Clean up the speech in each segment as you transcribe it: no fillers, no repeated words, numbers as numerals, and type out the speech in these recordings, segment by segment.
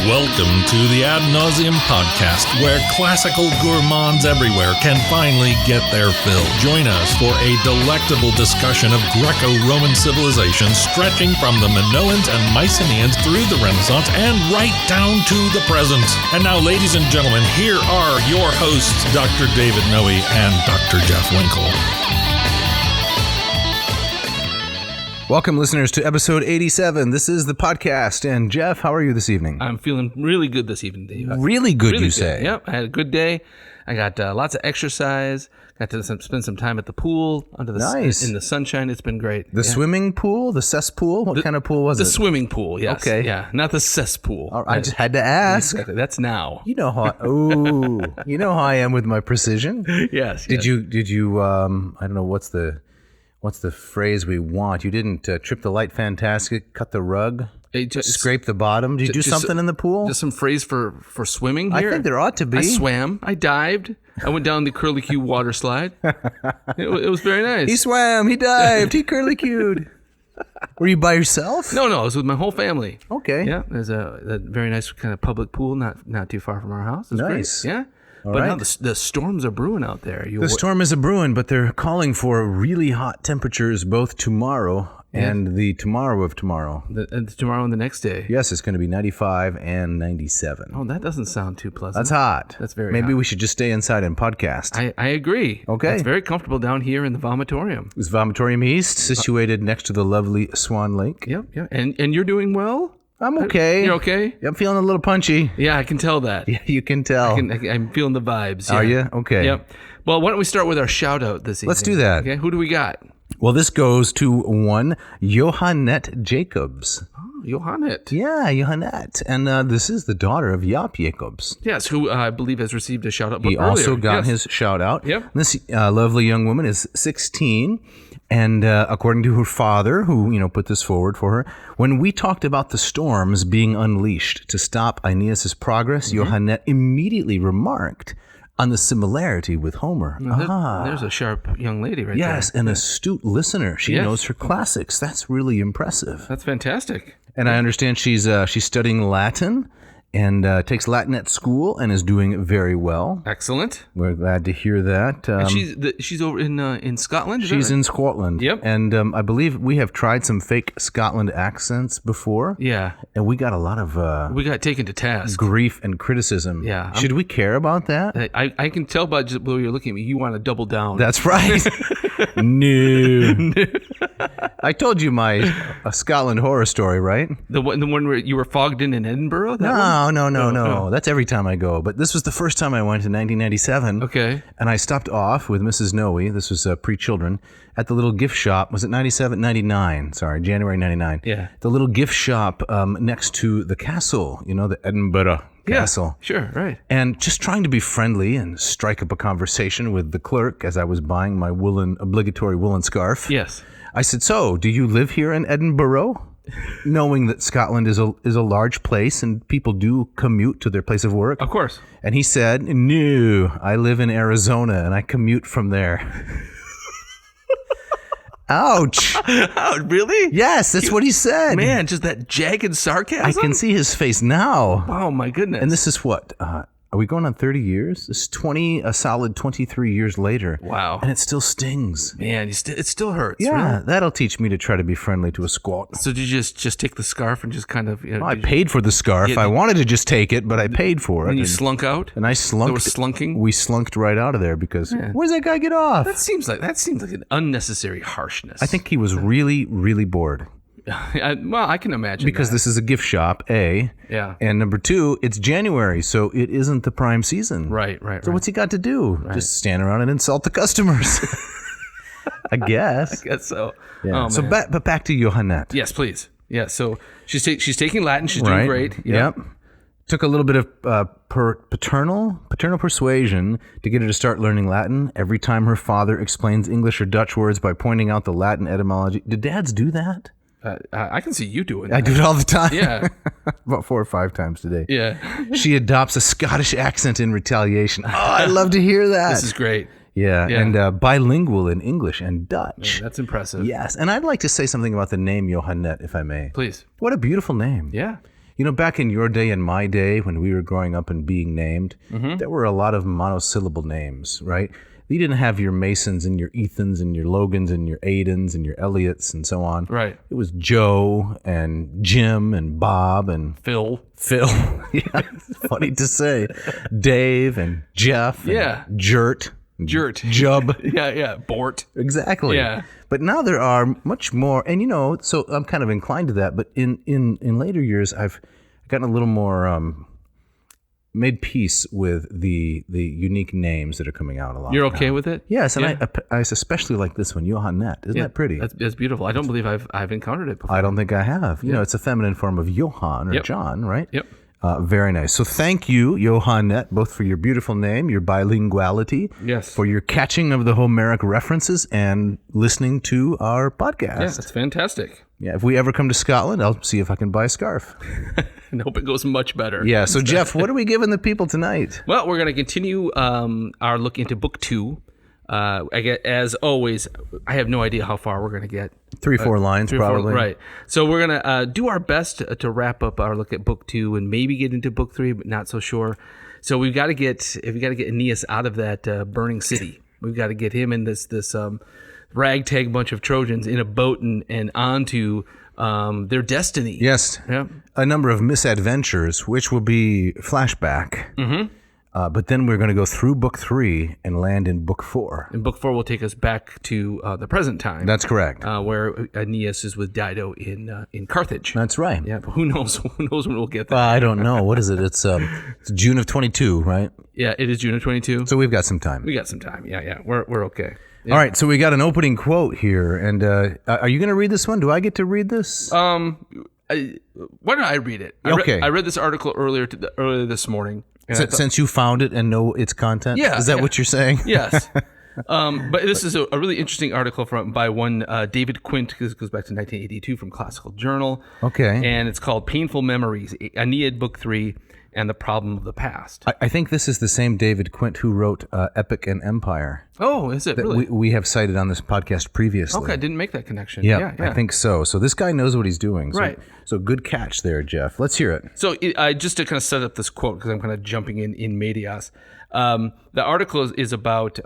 Welcome to the Ad Nauseam podcast, where classical gourmands everywhere can finally get their fill. Join us for a delectable discussion of Greco-Roman civilization stretching from the Minoans and Mycenaeans through the Renaissance and right down to the present. And now, ladies and gentlemen, here are your hosts, Dr. David Noe and Dr. Jeff Winkle. Welcome, listeners, to episode 87. This is the podcast. And Jeff, how are you this evening? I'm feeling really good this evening, Dave. Really good, you say? Yep, I had a good day. I got lots of exercise. Got to spend some time at the pool under the in the sunshine. It's been great. The swimming pool, the cesspool. What kind of pool was it? The swimming pool. Yes. Okay. Yeah, not the cesspool. I just had to ask. Exactly. That's now. You know how. You know how I am with my precision. Yes. Did you? I don't know what's the phrase we want. You didn't trip the light fantastic, cut the rug, scrape the bottom. Did you do something in the pool? Just some phrase for swimming here? I think there ought to be. I swam. I dived. I went down the curlicue water slide. It was very nice. He swam. He dived. He curlicued. Were you by yourself? No, I was with my whole family. Okay. Yeah, there's a very nice kind of public pool not too far from our house. It's nice. Great. Yeah. All but right. now the storms are brewing out there. The storm is a brewing, but they're calling for really hot temperatures both tomorrow and the tomorrow of tomorrow. Tomorrow and the next day. Yes, it's going to be 95 and 97. Oh, that doesn't sound too pleasant. That's hot. That's very Maybe hot. we should just stay inside and podcast. I agree. Okay. It's very comfortable down here in the vomitorium. It's Vomitorium East, situated next to the lovely Swan Lake. Yep. And you're doing well? I'm okay. You're okay? I'm feeling a little punchy. Yeah, I can tell that. Yeah, you can tell. I'm feeling the vibes. Yeah. Are you? Okay. Yep. Well, why don't we start with our shout out this evening? Let's do that. Okay. Who do we got? Well, this goes to one Johannette Jacobs. Oh, Johannette. Yeah, Johannette. And this is the daughter of Jaap Jacobs. Yes, who I believe has received a shout out. He also got his shout out. Yep. This lovely young woman is 16. And according to her father, who put this forward for her, when we talked about the storms being unleashed to stop Aeneas' progress, Johannette immediately remarked on the similarity with Homer. There's a sharp young lady right there. Yes, an astute listener. She knows her classics. That's really impressive. That's fantastic. And I understand she's studying Latin and takes Latin at school and is doing very well. Excellent. We're glad to hear that. And she's over in Scotland? She's in Scotland. Yep. And I believe we have tried some fake Scotland accents before. Yeah. And we got a lot of we got taken to task. Grief and criticism. Yeah. Should we care about that? I can tell by just the way you're looking at me, you want to double down. That's right. No. I told you my Scotland horror story, right? The one where you were fogged in Edinburgh? No. That's every time I go. But this was the first time I went in 1997. Okay. And I stopped off with Mrs. Noe. This was pre-children at the little gift shop. Was it 99? Sorry, January 99. Yeah. The little gift shop next to the castle, the Edinburgh Castle. Yeah, sure, right. And just trying to be friendly and strike up a conversation with the clerk as I was buying my obligatory woolen scarf. Yes. I said, "So, do you live here in Edinburgh?" Knowing that Scotland is a large place and people do commute to their place of work. Of course. And he said, "No, I live in Arizona and I commute from there." Ouch. Oh, really? Yes, that's what he said. Man, just that jagged sarcasm? I can see his face now. Oh, my goodness. And this is what? Are we going on 30 years? This is a solid 23 years later. Wow. And it still stings. Man, it still hurts. Yeah, really? That'll teach me to try to be friendly to a Squat. So did you just take the scarf and just kind of... I paid for the scarf. I wanted to just take it, but I paid for it. And you slunk out? And I slunked. There was slunking? We slunked right out of there because where's that guy get off? That seems like an unnecessary harshness. I think he was really, really bored. Well, I can imagine because this is a gift shop, A. Yeah. And number two, it's January, so it isn't the prime season. Right. So what's he got to do? Right. Just stand around and insult the customers. I guess. I guess so. Yeah. Oh, so back to Johannette. Yes, please. Yeah. So she's taking Latin. She's doing great. Yep. Took a little bit of paternal persuasion to get her to start learning Latin. Every time her father explains English or Dutch words by pointing out the Latin etymology. Do dads do that? I can see you doing that. I do it all the time. Yeah. About 4 or 5 times today. Yeah. She adopts a Scottish accent in retaliation. Oh, I'd love to hear that. This is great. Yeah. And bilingual in English and Dutch. Yeah, that's impressive. Yes. And I'd like to say something about the name Johannette, if I may. Please. What a beautiful name. Yeah. Back in your day and my day when we were growing up and being named, there were a lot of monosyllable names, right? You didn't have your Masons and your Ethans and your Logans and your Aidens and your Elliots and so on. Right. It was Joe and Jim and Bob and Phil. Yeah, funny to say. Dave and Jeff. And Jert. Jub. Yeah. Bort. Exactly. Yeah. But now there are much more, and so I'm kind of inclined to that. But in later years, I've gotten a little more made peace with the unique names that are coming out a lot. You're okay with it? Yes, and I especially like this one, Johannet. Isn't that pretty? That's beautiful. I don't believe I've encountered it before. I don't think I have. It's a feminine form of Johann or John, right? Yep. Very nice. So thank you, Johannet, both for your beautiful name, your bilinguality, for your catching of the Homeric references, and listening to our podcast. Yeah, that's fantastic. Yeah, if we ever come to Scotland, I'll see if I can buy a scarf. And hope it goes much better. Yeah, so Jeff, what are we giving the people tonight? Well, we're going to continue our look into Book 2. As always, I have no idea how far we're going to get. 3-4 lines, probably. Right. So we're going to do our best to wrap up our look at Book 2 and maybe get into Book 3, but not so sure. So we've got to get Aeneas out of that burning city. We've got to get him in this ragtag bunch of Trojans in a boat and onto their destiny. Yes. Yeah. A number of misadventures, which will be flashback. Mm-hmm. But then we're going to go through Book 3 and land in Book 4. And Book 4 will take us back to the present time. That's correct. Where Aeneas is with Dido in Carthage. That's right. Yeah, but who knows? Who knows when we'll get there? I don't know. What is it? It's June of 22, right? Yeah, it is June of 22. So we've got some time. We got some time. Yeah. We're okay. Yeah. All right, so we got an opening quote here, and are you going to read this one? Do I get to read this? Why don't I read it? I read this article earlier this morning. Since you found it and know its content? Yeah. Is that what you're saying? Yes. But this is a really interesting article by one David Quint. This goes back to 1982 from Classical Journal. Okay. And it's called Painful Memories, Aeneid Book 3, and the Problem of the Past. I think this is the same David Quint who wrote Epic and Empire. Oh, is it really? We have cited on this podcast previously. Okay, I didn't make that connection. Yeah, I think so. So this guy knows what he's doing. So, right. So good catch there, Jeff. Let's hear it. So just to kind of set up this quote, because I'm kind of jumping in medias. The article is about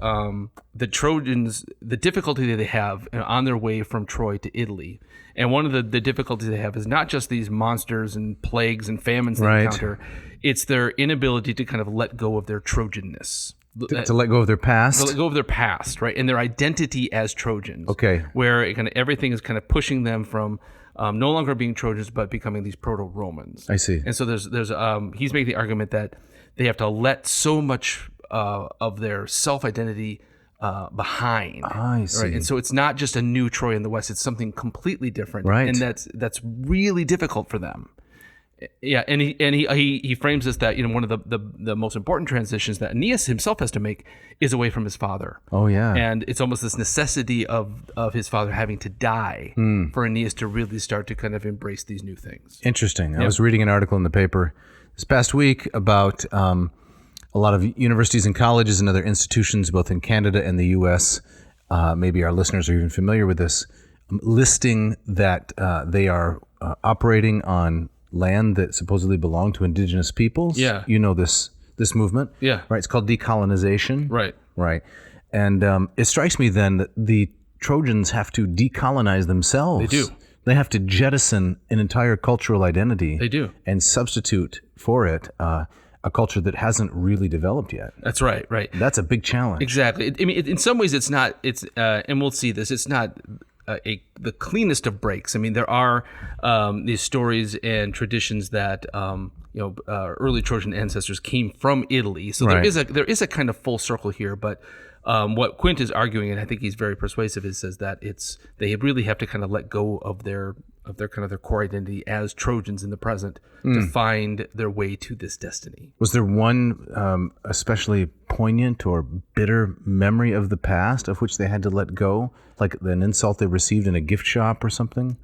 the Trojans, the difficulty that they have on their way from Troy to Italy. And one of the difficulties they have is not just these monsters and plagues and famines they encounter. It's their inability to kind of let go of their Trojanness. To let go of their past? To let go of their past, right? And their identity as Trojans. Okay. Where everything is kind of pushing them from no longer being Trojans, but becoming these proto-Romans. I see. And so there's he's making the argument that they have to let so much of their self-identity behind. I see. Right? And so it's not just a new Troy in the West; it's something completely different. Right. And that's really difficult for them. Yeah, and he frames this that one of the most important transitions that Aeneas himself has to make is away from his father. Oh yeah. And it's almost this necessity of his father having to die for Aeneas to really start to kind of embrace these new things. Interesting. Yeah. I was reading an article in the paper this past week about a lot of universities and colleges and other institutions, both in Canada and the U.S. Maybe our listeners are even familiar with this, listing that they are operating on land that supposedly belonged to indigenous peoples. Yeah. You know this movement. Yeah. Right. It's called decolonization. Right. Right. And it strikes me then that the Trojans have to decolonize themselves. They do. They have to jettison an entire cultural identity. They do. And substitute for it a culture that hasn't really developed yet. That's right. Right. That's a big challenge. Exactly. I mean, in some ways, it's not. It's and we'll see this. It's not the cleanest of breaks. I mean, there are these stories and traditions that early Trojan ancestors came from Italy, so Right. there is a kind of full circle here. But what Quint is arguing, and I think he's very persuasive, says that they really have to kind of let go of their core identity as Trojans in the present to find their way to this destiny. Was there one especially poignant or bitter memory of the past of which they had to let go? Like an insult they received in a gift shop or something?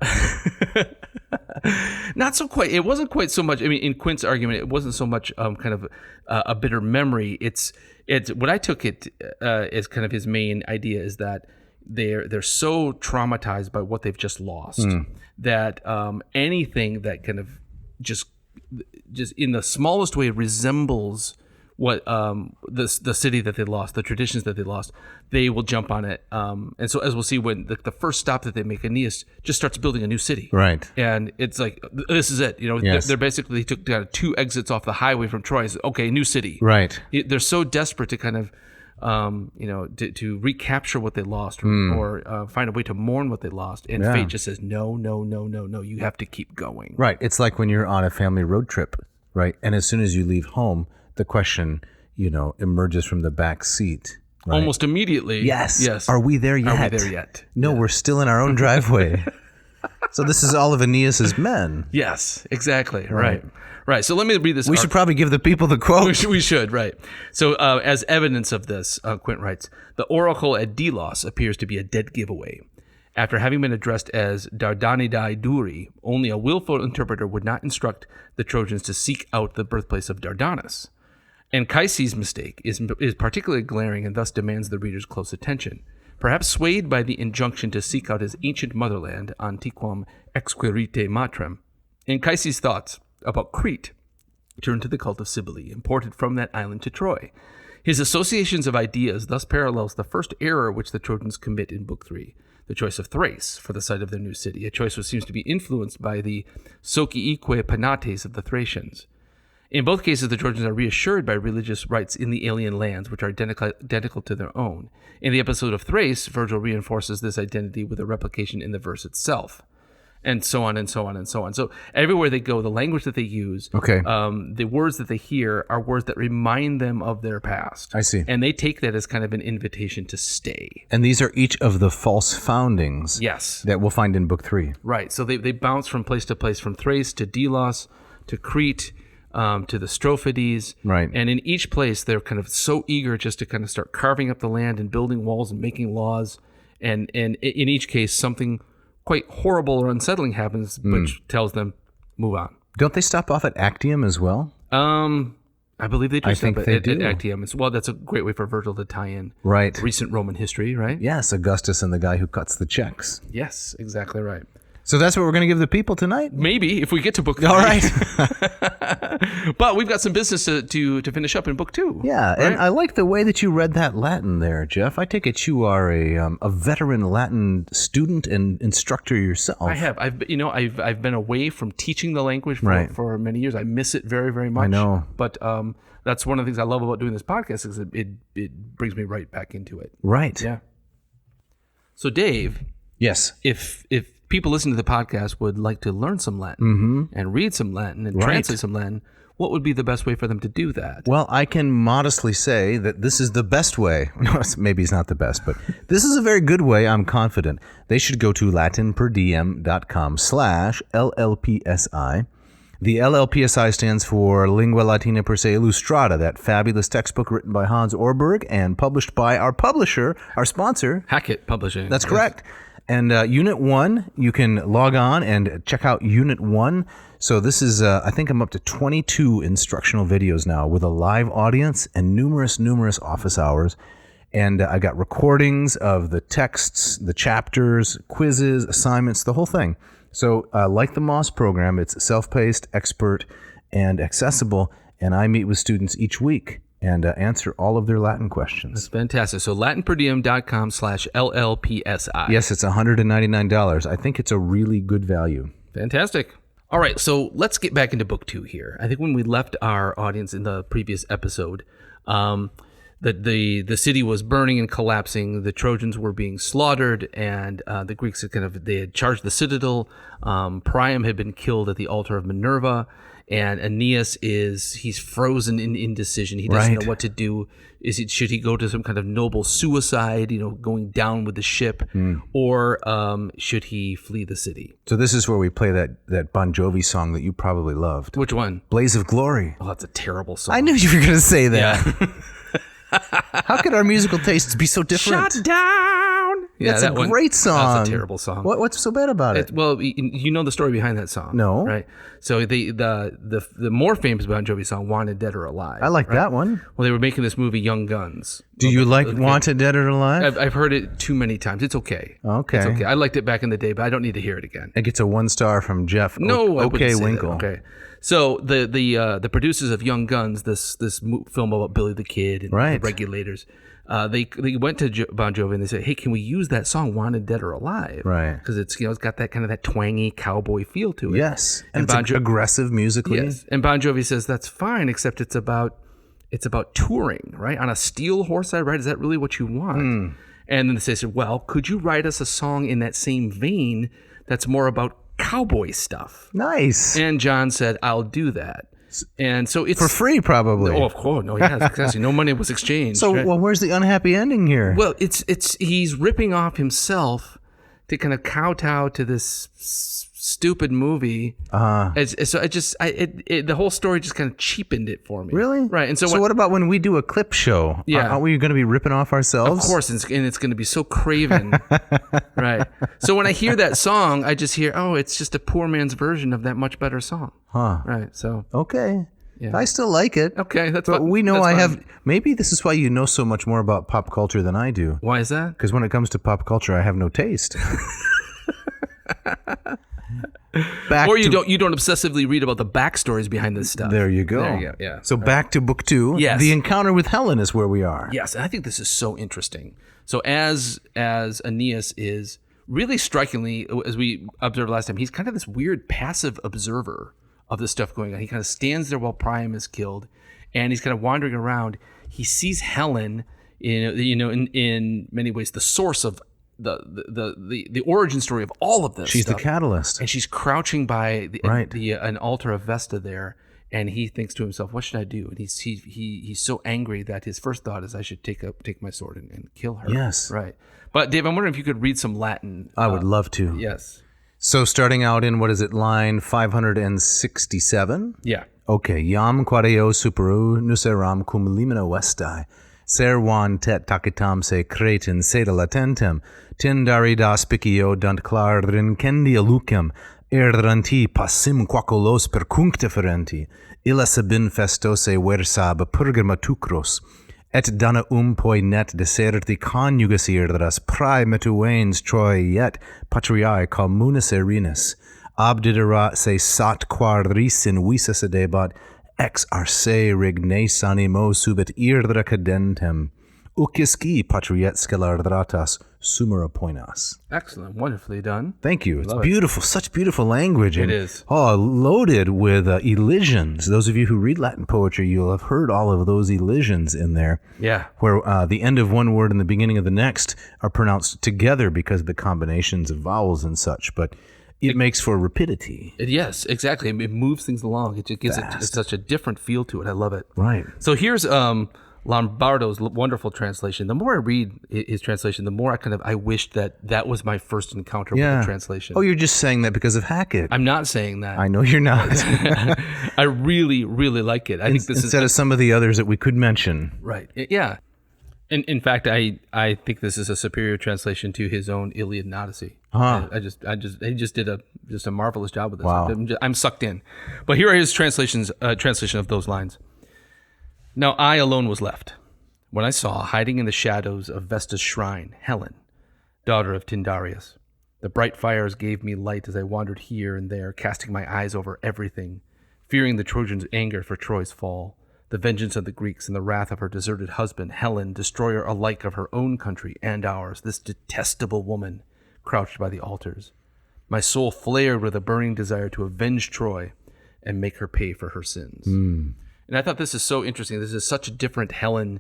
Not so quite. It wasn't quite so much. I mean, in Quint's argument, it wasn't so much kind of a bitter memory. It's what I took it as kind of his main idea is that they're so traumatized by what they've just lost that anything that kind of just just in the smallest way resembles what the city that they lost, the traditions that they lost, they will jump on it. And so as we'll see, when the first stop that they make, Aeneas just starts building a new city. Right. And it's like, this is it. You know, Yes. they're basically, they took down 2 exits off the highway from Troy. So, okay, new city. Right. They're so desperate to kind of, to recapture what they lost or find a way to mourn what they lost. And fate just says, no, you have to keep going. Right. It's like when you're on a family road trip, right? And as soon as you leave home, the question, emerges from the back seat. Right? Almost immediately. Yes. Are we there yet? Are we there yet? No, we're still in our own driveway. So this is all of Aeneas's men. Yes, exactly. Right. So let me read this. We should probably give the people the quote. We should, right. So as evidence of this, Quint writes, the oracle at Delos appears to be a dead giveaway. After having been addressed as Dardanidae Duri, only a willful interpreter would not instruct the Trojans to seek out the birthplace of Dardanus. Anchises' mistake is particularly glaring and thus demands the reader's close attention. Perhaps swayed by the injunction to seek out his ancient motherland, antiquam exquirite matrem, Anchises' thoughts about Crete turned to the cult of Cybele, imported from that island to Troy. His associations of ideas thus parallels the first error which the Trojans commit in Book 3, the choice of Thrace for the site of their new city, a choice which seems to be influenced by the sociique penates of the Thracians. In both cases, the Trojans are reassured by religious rites in the alien lands, which are identical to their own. In the episode of Thrace, Vergil reinforces this identity with a replication in the verse itself, and so on and so on and so on. So everywhere they go, the language that they use, the words that they hear are words that remind them of their past. I see. And they take that as kind of an invitation to stay. And these are each of the false foundings Yes. that we'll find in Book 3. Right. So they bounce from place to place, from Thrace to Delos to Crete, to the Strophides. Right. And in each place, they're kind of so eager just to kind of start carving up the land and building walls and making laws. And in each case, something quite horrible or unsettling happens, which tells them, move on. Don't they stop off at Actium as well? I believe they do. I think they do. At Actium. Well, that's a great way for Vergil to tie in recent Roman history, right? Yes, Augustus and the guy who cuts the checks. Yes, exactly right. So that's what we're going to give the people tonight? Maybe, if we get to Book 3. All right. But we've got some business to finish up in Book 2. Yeah, right? and I like the way that you read that Latin there, Jeff. I take it you are a veteran Latin student and instructor yourself. I have. I've been away from teaching the language for many years. I miss it very, very much. I know. But that's one of the things I love about doing this podcast is it brings me right back into it. Right. Yeah. So Dave. Yes. If people listening to the podcast would like to learn some Latin and read some Latin and translate some Latin, what would be the best way for them to do that? Well, I can modestly say that this is the best way. No, maybe it's not the best, but this is a very good way, I'm confident. They should go to latinperdiem.com/LLPSI. The LLPSI stands for Lingua Latina Per Se Illustrata, that fabulous textbook written by Hans Orberg and published by our publisher, our sponsor. Hackett Publishing. That's correct. And Unit 1, you can log on and check out Unit 1. So this is, I think I'm up to 22 instructional videos now with a live audience and numerous office hours. And I got recordings of the texts, the chapters, quizzes, assignments, the whole thing. So like the Moss program, it's self-paced, expert, and accessible. And I meet with students each week and answer all of their Latin questions. That's fantastic. So latinperdiem.com/LLPSI. Yes, it's $199. I think it's a really good value. Fantastic. All right, so let's get back into Book 2 here. I think when we left our audience in the previous episode, the city was burning and collapsing. The Trojans were being slaughtered, and the Greeks they had charged the citadel. Priam had been killed at the altar of Minerva. And Aeneas he's frozen in indecision. He doesn't know what to do. Should he go to some kind of noble suicide, going down with the ship, or should he flee the city? So this is where we play that Bon Jovi song that you probably loved. Which one? Blaze of Glory. Oh, that's a terrible song. I knew you were going to say that. Yeah. How could our musical tastes be so different? Shut down Yeah, That's a great song. That's a terrible song. What's so bad about it? Well, you know the story behind that song. No. Right? So the more famous Bon Jovi song, Wanted Dead or Alive. I like that one. Well, they were making this movie, Young Guns. Do you like Wanted Dead or Alive? I've heard it too many times. It's okay. Okay. It's okay. I liked it back in the day, but I don't need to hear it again. It gets a 1 star from Jeff. No, I wouldn't Okay, say Winkle. that. Okay. So the producers of Young Guns, this film about Billy the Kid and Right. the Regulators, they went to Bon Jovi and they said, "Hey, can we use that song Wanted Dead or Alive?" Right. Because it's it's got that kind of that twangy cowboy feel to it. Yes, and Bon it's aggressive musically. Yes. And Bon Jovi says that's fine, except it's about touring, right? On a steel horse I ride. Is that really what you want? And then they said, well, could you write us a song in that same vein that's more about cowboy stuff? Nice. And John said, I'll do that. And so it's For free, probably. Oh, of course. No, yes, exactly. No money was exchanged. So, right? well, where's the unhappy ending here? Well, it's he's ripping off himself to kind of kowtow to this stupid movie. So the whole story just kind of cheapened it for me. Really? Right. And so what about when we do a clip show? Yeah. Aren't we going to be ripping off ourselves? Of course, and it's going to be so craven. Right. So when I hear that song, I just hear, oh, it's just a poor man's version of that much better song. Huh. Right. So. Okay. Yeah. I still like it. Okay, that's but fine. we know That's I fine. have. Maybe this is why you know so much more about pop culture than I do. Why is that? Because when it comes to pop culture, I have no taste. Or you don't obsessively read about the backstories behind this stuff. There you go. There you go. Yeah. So back to book 2. Yes. The encounter with Helen is where we are. Yes, and I think this is so interesting. So as Aeneas is really strikingly, as we observed last time, he's kind of this weird passive observer of this stuff going on. He kind of stands there while Priam is killed, and he's kind of wandering around. He sees Helen, in many ways, the source of the origin story of all of this. She's stuff. the catalyst. And she's crouching by Right. an altar of Vesta there, and he thinks to himself, "What should I do?" And he's so angry that his first thought is, "I should take my sword and kill her." Yes. Right. But Dave, I'm wondering if you could read some Latin. I would love to. Yes. So starting out in, what is it, line 567? Yeah. Okay. Iam quadeo superu nuseram cum limina vestai, servan tet tacitam se cretin seda latentem, tindarida spicio dunt clar rincendia lucem, erdranti passim quacolos percunctiferenti, illa sabin festose versab purgama tucros, et dana poi net deserti conjugas irdras prae metuanes Troy yet patriae communis erinis, abdidera se sat quadrisin visa sedebat, ex arse regnes animo subit irdra cadentem, ucisci patriet scelardratas sumera poinas. Excellent. Wonderfully done. Thank you. It's Love it. beautiful. Such beautiful language. It and, is. Oh, loaded with elisions. Those of you who read Latin poetry, you'll have heard all of those elisions in there. Yeah. Where the end of one word and the beginning of the next are pronounced together because of the combinations of vowels and such. But it makes for rapidity. Yes, exactly. It moves things along. It just gives it such a different feel to it. I love it. Right. So here's Lombardo's wonderful translation. The more I read his translation, the more I wish that was my first encounter with the translation. Oh, you're just saying that because of Hackett. I'm not saying that. I know you're not. I really, really like it. I think this Instead of some of the others that we could mention. Right. Yeah. In fact, I think this is a superior translation to his own Iliad and Odyssey. Huh. He just did a marvelous job with this. Wow. I'm sucked in. But here are his translation of those lines. Now I alone was left, when I saw, hiding in the shadows of Vesta's shrine, Helen, daughter of Tyndareus. The bright fires gave me light as I wandered here and there, casting my eyes over everything, fearing the Trojans' anger for Troy's fall, the vengeance of the Greeks, and the wrath of her deserted husband, Helen, destroyer alike of her own country and ours, this detestable woman, crouched by the altars. My soul flared with a burning desire to avenge Troy and make her pay for her sins. And I thought this is so interesting. This is such a different Helen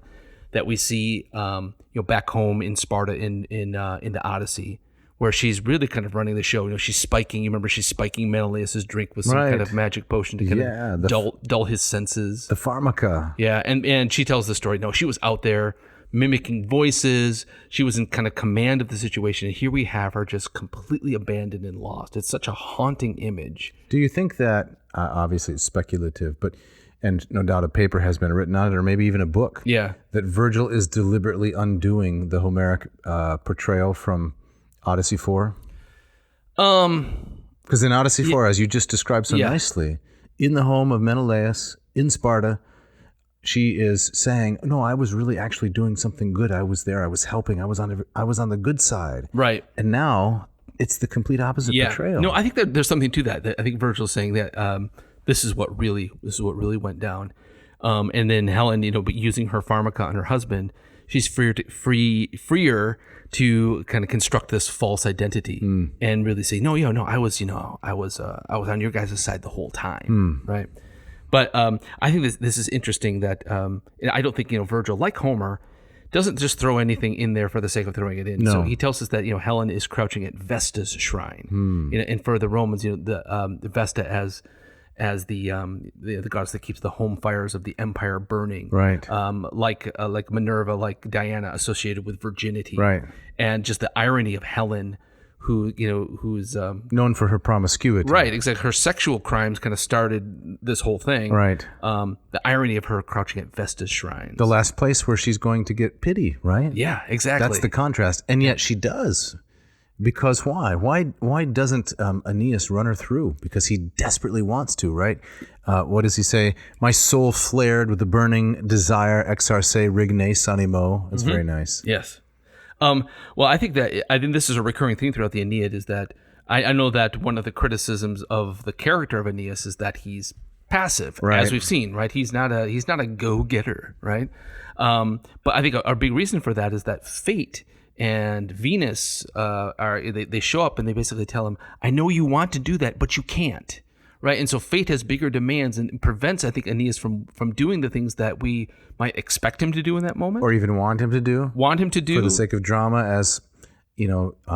that we see, back home in Sparta in the Odyssey, where she's really kind of running the show. She's spiking. You remember she's spiking Menelaus' drink with some kind of magic potion to kind of dull his senses. The pharmaca. Yeah, and she tells the story. No, she was out there mimicking voices. She was in kind of command of the situation, and here we have her just completely abandoned and lost. It's such a haunting image. Do you think that, obviously it's speculative, but and no doubt a paper has been written on it, or maybe even a book, that Vergil is deliberately undoing the Homeric portrayal from Odyssey 4? Because in Odyssey 4, as you just described so nicely, in the home of Menelaus in Sparta, she is saying, no, I was really actually doing something good. I was there. I was helping. I was on the good side. Right. And now it's the complete opposite portrayal. No, I think that there's something to that. I think Vergil's saying that this is what really went down. And then Helen, but using her pharmaca on her husband, she's freer to kind of construct this false identity and really say, no, I was on your guys' side the whole time, right? But I think this is interesting that I don't think Vergil, like Homer, doesn't just throw anything in there for the sake of throwing it in. No. So he tells us that Helen is crouching at Vesta's shrine, and for the Romans, the Vesta as the goddess that keeps the home fires of the empire burning, right? Like Minerva, like Diana, associated with virginity, right? And just the irony of Helen, who's known for her promiscuity, right? Exactly. Her sexual crimes kind of started this whole thing, right? The irony of her crouching at Vesta's shrine, the last place where she's going to get pity, right? Yeah, exactly. That's the contrast, and yet she does. Because why? Why doesn't Aeneas run her through? Because he desperately wants to, right? What does he say? My soul flared with a burning desire, exarce rignes animo. That's very nice. Yes. Well, I think this is a recurring theme throughout the Aeneid, is that I know that one of the criticisms of the character of Aeneas is that he's passive, right, as we've seen, right? He's not a go-getter, right? But I think our big reason for that is that fate and Venus they show up and they basically tell him, I know you want to do that, but you can't, right? And so fate has bigger demands and prevents, I think, Aeneas from doing the things that we might expect him to do in that moment, or even want him to do for the sake of drama, as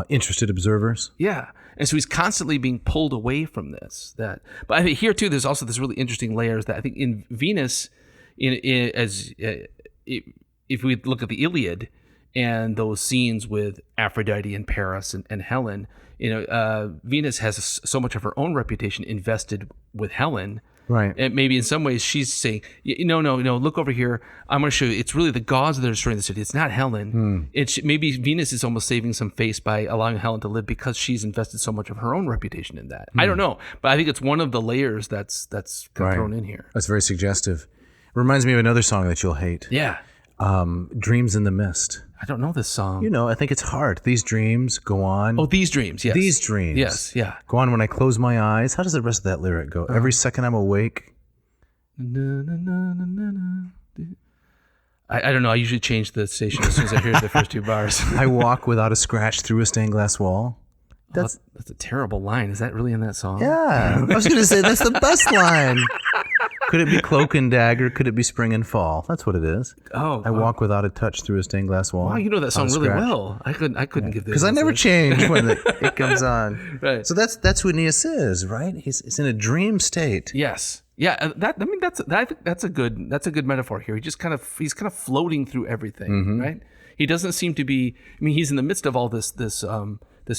interested observers. Yeah, and so he's constantly being pulled away from this. But I think here too, there's also this really interesting layers that I think in Venus, if we look at the Iliad and those scenes with Aphrodite and Paris and Helen, Venus has so much of her own reputation invested with Helen. Right. And maybe in some ways she's saying, no, look over here. I'm going to show you. It's really the gods that are destroying the city. It's not Helen. Maybe Venus is almost saving some face by allowing Helen to live because she's invested so much of her own reputation in that. I don't know. But I think it's one of the layers that's kind of thrown in here. That's very suggestive. It reminds me of another song that you'll hate. Yeah. Dreams in the Mist. I don't know this song. I think it's hard. These dreams go on. Oh, these dreams, yes. These dreams. Yes, yeah. Go on when I close my eyes. How does the rest of that lyric go? Every second I'm awake. I don't know. I usually change the station as soon as I hear the first two bars. I walk without a scratch through a stained glass wall. That's a terrible line. Is that really in that song? Yeah. I was going to say that's the best line. Could it be cloak and dagger? Could it be spring and fall? That's what it is. Oh, I walk without a touch through a stained glass wall. Wow, you know that song really well. I couldn't give this. Because I never change when it comes on. Right. So that's who Aeneas is, right? He's in a dream state. Yes. Yeah. I think that's a good metaphor here. He's kind of floating through everything, right? He doesn't seem to be. I mean, he's in the midst of all this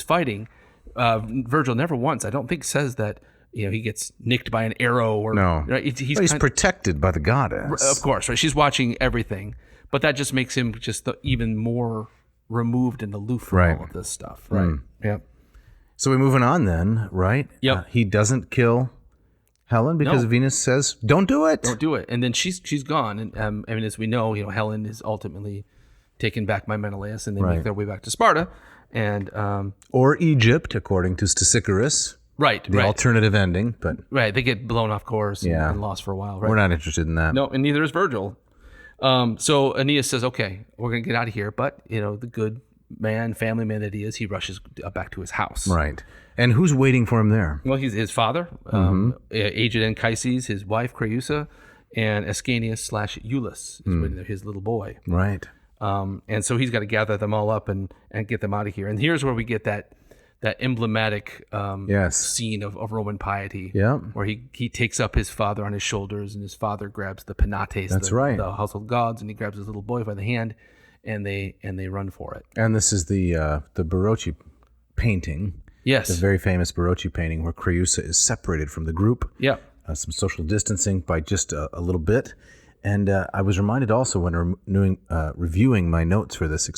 fighting. Vergil never once, I don't think, says that he gets nicked by an arrow or no. Right? He's protected by the goddess, of course, right? She's watching everything, but that just makes him just even more removed and aloof from all of this stuff, right? Yep. So we're moving on then, right? Yep. He doesn't kill Helen because Venus says, "Don't do it. Don't do it," and then she's gone. And as we know, Helen is ultimately taken back by Menelaus, and they make their way back to Sparta. And or Egypt, according to Stesichorus. The alternative ending, but they get blown off course and lost for a while. Right? We're not interested in that. No, and neither is Vergil. So Aeneas says, "Okay, we're gonna get out of here," but the good man, family man that he is, he rushes back to his house. Right. And who's waiting for him there? Well, he's his father, aged Anchises, his wife Creusa, and Ascanius / Iulus is waiting there, his little boy. Right. And so he's got to gather them all up and get them out of here. And here's where we get that emblematic scene of Roman piety, where he takes up his father on his shoulders, and his father grabs the penates, the household gods, and he grabs his little boy by the hand, and they run for it. And this is the Barocci painting. Yes, the very famous Barocci painting where Creusa is separated from the group. Yeah. some social distancing by just a little bit. And I was reminded also when reviewing my notes for this,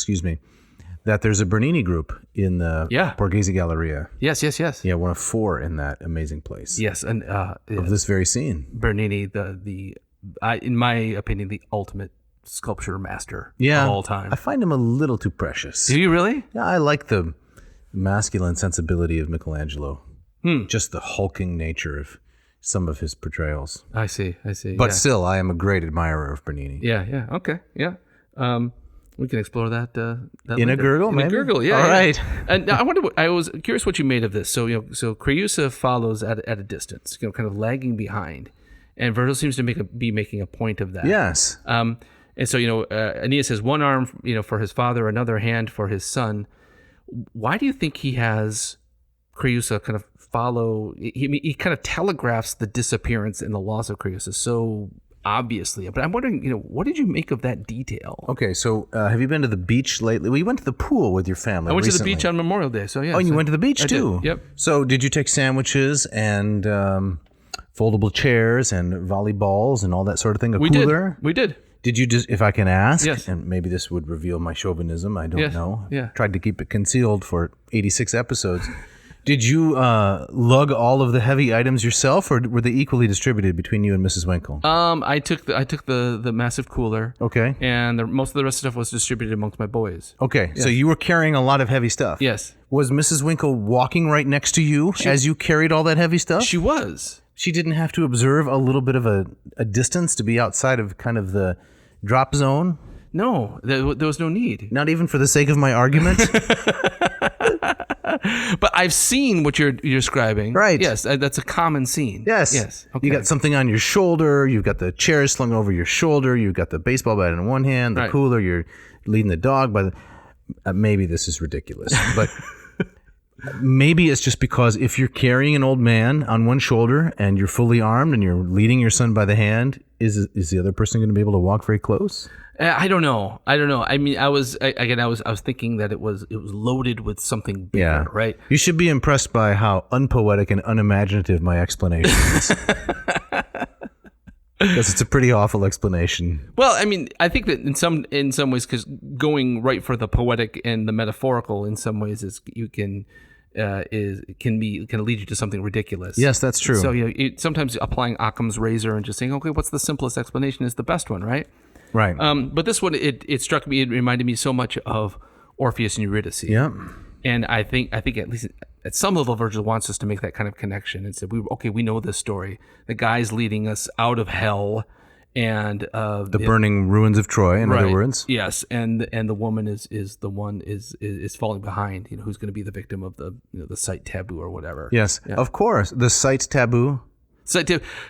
that there's a Bernini group in the Borghese Galleria. Yes. Yeah, one of 4 in that amazing place. Yes, and of this very scene. Bernini, in my opinion, the ultimate sculpture master of all time. I find him a little too precious. Do you really? Yeah, I like the masculine sensibility of Michelangelo. Just the hulking nature of some of his portrayals. I see. But still, I am a great admirer of Bernini. Yeah. Okay. Yeah. We can explore that in later. a gurgle, maybe? In a gurgle, yeah. All right. And I wonder. I was curious what you made of this. So Creusa follows at a distance, kind of lagging behind, and Vergil seems to be making a point of that. Yes. And so Aeneas has one arm, for his father, another hand for his son. Why do you think he has Creusa kind of follow? He kind of telegraphs the disappearance and the loss of Creusa so obviously, but I'm wondering, what did you make of that detail? Okay, so have you been to the beach lately? Well, you went to the pool with your family. I went recently. to the beach on Memorial Day, so yeah. Oh, you went to the beach too? Did. Yep. So did you take sandwiches and foldable chairs and volleyballs and all that sort of thing? We cooler? We did. Did you just, if I can ask, yes. and maybe this would reveal my chauvinism, I don't know. Yeah. Tried to keep it concealed for 86 episodes. Did you lug all of the heavy items yourself, or were they equally distributed between you and Mrs. Winkle? I took the massive cooler. Okay. And most of the rest of the stuff was distributed amongst my boys. Okay, so you were carrying a lot of heavy stuff. Yes. Was Mrs. Winkle walking right next to you as you carried all that heavy stuff? She was. She didn't have to observe a little bit of a distance to be outside of kind of the drop zone? No, there was no need. Not even for the sake of my argument? But I've seen what you're describing. Right. Yes, that's a common scene. Yes. Okay. You got something on your shoulder. You've got the chair slung over your shoulder. You've got the baseball bat in one hand, the cooler. You're leading the dog by the... maybe this is ridiculous, but... Maybe it's just because if you're carrying an old man on one shoulder and you're fully armed and you're leading your son by the hand, is the other person going to be able to walk very close? I don't know. I mean, I was thinking that it was loaded with something bigger, right? You should be impressed by how unpoetic and unimaginative my explanation is. Because it's a pretty awful explanation. Well, I mean, I think that in some ways, because going right for the poetic and the metaphorical in some ways can lead you to something ridiculous. Yes, that's true. So sometimes applying Occam's razor and just saying, okay, what's the simplest explanation is the best one, right? Right. But this one, it struck me. It reminded me so much of Orpheus and Eurydice. Yeah. And I think at least at some level, Vergil wants us to make that kind of connection and said, we know this story. The guy's leading us out of hell, and the burning ruins of Troy. In other words, yes, and the woman is falling behind. Who's going to be the victim of the sight taboo or whatever. Yes, of course, the sight taboo. So,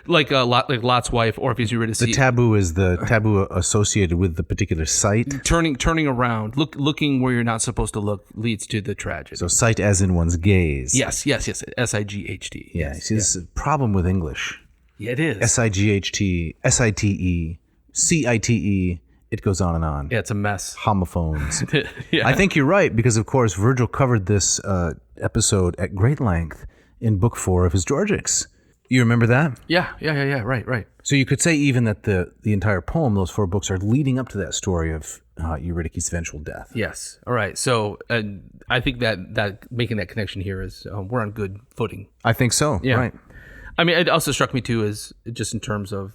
like Lot's wife, Orpheus Eurydice. The taboo is the taboo associated with the particular sight. Turning around, looking where you're not supposed to look leads to the tragedy. So sight as in one's gaze. Yes. SIGHT. Yeah. See, this is a problem with English. Yeah, it is. SIGHT, SITE, CITE. It goes on and on. Yeah, it's a mess. Homophones. Yeah. I think you're right because, of course, Vergil covered this episode at great length in Book 4 of his Georgics. You remember that? Yeah. Right. So you could say even that the entire poem, those 4 books, are leading up to that story of Eurydice's eventual death. Yes. All right. So I think that making that connection here is we're on good footing. I think so. Yeah. Right. I mean, it also struck me too is just in terms of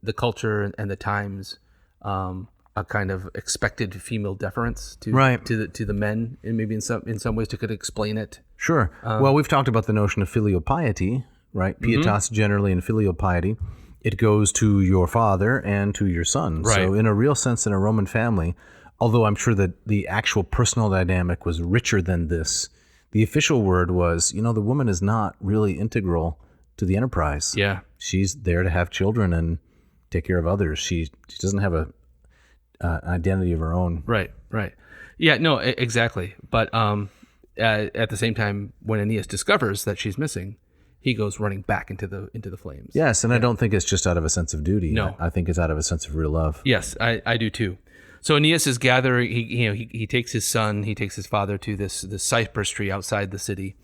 the culture and the times, a kind of expected female deference to the men, and maybe in some ways to could explain it. Sure. Well, we've talked about the notion of filial piety. Right, pietas generally and filial piety, it goes to your father and to your son. Right. So in a real sense, in a Roman family, although I'm sure that the actual personal dynamic was richer than this, the official word was, the woman is not really integral to the enterprise. Yeah, she's there to have children and take care of others. She doesn't have an identity of her own. Right. Yeah, no, exactly. But at the same time, when Aeneas discovers that she's missing, he goes running back into the flames. Yes, and I don't think it's just out of a sense of duty. No. I think it's out of a sense of real love. Yes, I do too. So Aeneas is gathering. He takes his son, he takes his father to this cypress tree outside the city,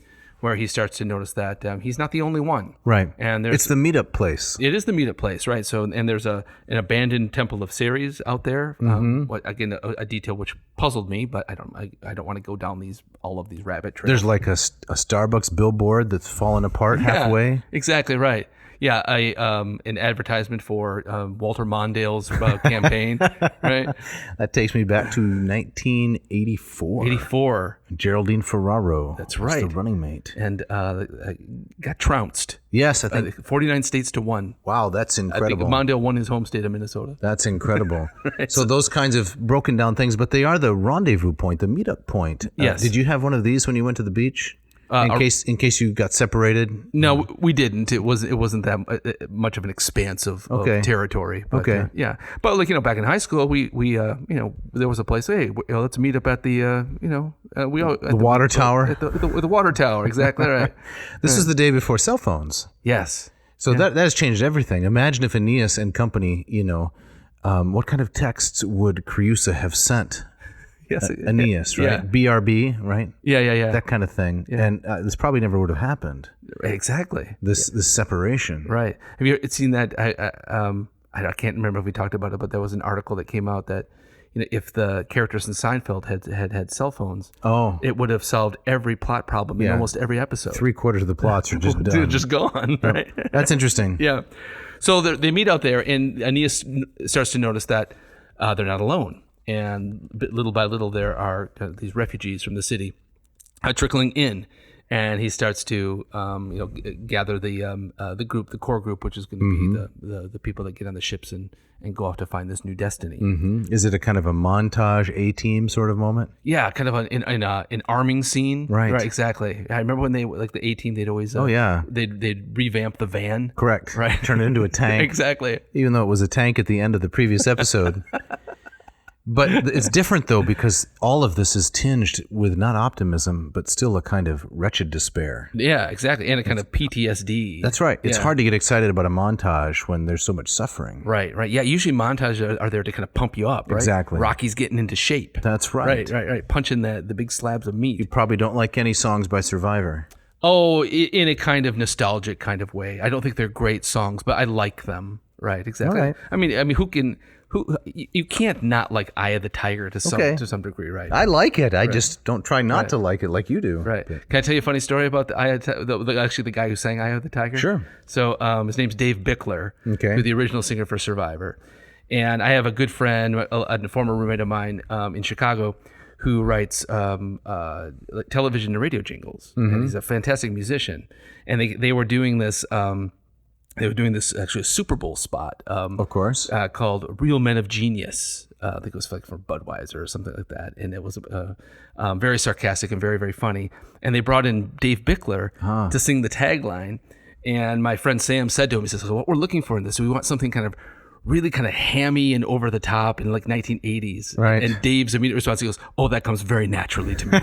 where he starts to notice that he's not the only one. Right. And it's the meetup place. It is the meetup place, right? So, and there's an abandoned temple of Ceres out there. Again, a detail which puzzled me, but I don't want to go down all of these rabbit trails. There's like a Starbucks billboard that's fallen apart halfway. Exactly right. Yeah, an advertisement for Walter Mondale's campaign, right? That takes me back to 1984. 84. Geraldine Ferraro. That's right. Was the running mate. And got trounced. Yes, I think. 49 states to 1. Wow, that's incredible. I think Mondale won his home state of Minnesota. That's incredible. Right. So those kinds of broken down things, but they are the rendezvous point, the meetup point. Yes. Did you have one of these when you went to the beach? In case you got separated? No, we didn't. It wasn't that much of an expanse of territory. But, yeah. But back in high school, we there was a place. Hey, let's meet up at the the water tower. At the water tower. Exactly right. This was the day before cell phones. Yes. So that has changed everything. Imagine if Aeneas and company, what kind of texts would Creusa have sent? Yes, Aeneas, right? Yeah. BRB, right? Yeah. That kind of thing. Yeah. And this probably never would have happened. Exactly. This separation. Right. Have you seen that? I can't remember if we talked about it, but there was an article that came out that if the characters in Seinfeld had cell phones, it would have solved every plot problem in almost every episode. 3/4 of the plots are just done. Just gone. Right. That's interesting. Yeah. So they meet out there, and Aeneas starts to notice that they're not alone. And little by little, there are these refugees from the city trickling in, and he starts to gather the group, the core group, which is going to be the people that get on the ships and go off to find this new destiny. Mm-hmm. Is it a kind of a montage A-team sort of moment? Yeah, kind of an arming scene. Right, exactly. I remember when they the A-team, they'd always they'd revamp the van. Correct. Right. Turn it into a tank. Exactly. Even though it was a tank at the end of the previous episode. But it's different, though, because all of this is tinged with not optimism, but still a kind of wretched despair. Yeah, exactly. And a kind of PTSD. That's right. It's hard to get excited about a montage when there's so much suffering. Right. Yeah, usually montages are there to kind of pump you up, right? Exactly. Rocky's getting into shape. That's right. Right. Punching the big slabs of meat. You probably don't like any songs by Survivor. Oh, in a kind of nostalgic kind of way. I don't think they're great songs, but I like them. Right, exactly. All right. I mean, you can't not like Eye of the Tiger to some degree, right? I like it. I just don't try not to like it like you do. Right. Can I tell you a funny story about the Eye of the guy who sang Eye of the Tiger? Sure. So his name's Dave Bickler, who's the original singer for Survivor. And I have a good friend, a former roommate of mine in Chicago, who writes television and radio jingles. And he's a fantastic musician. And they were doing this... They were doing this actually a Super Bowl spot, of course, called "Real Men of Genius." I think it was like from Budweiser or something like that, and it was very sarcastic and very, very funny. And they brought in Dave Bickler to sing the tagline. And my friend Sam said to him, he says, "What we're looking for in this, we want something kind of really kind of hammy and over the top in like 1980s." Right. And Dave's immediate response, he goes, "Oh, that comes very naturally to me."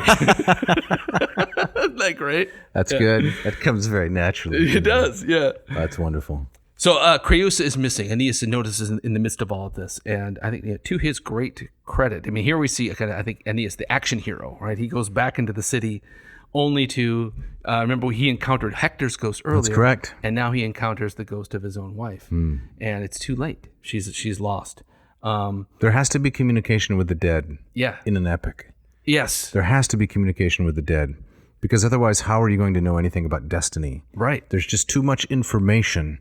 Isn't that great? That's good. That comes very naturally. It does, yeah. That's wonderful. So Creusa is missing. Aeneas notices in the midst of all of this, and I think to his great credit, I mean, here we see I think Aeneas, the action hero, right? He goes back into the city only to remember he encountered Hector's ghost earlier. That's correct. And now he encounters the ghost of his own wife, and it's too late. She's lost. There has to be communication with the dead. Yeah. In an epic. Yes. There has to be communication with the dead, because otherwise, how are you going to know anything about destiny? Right. There's just too much information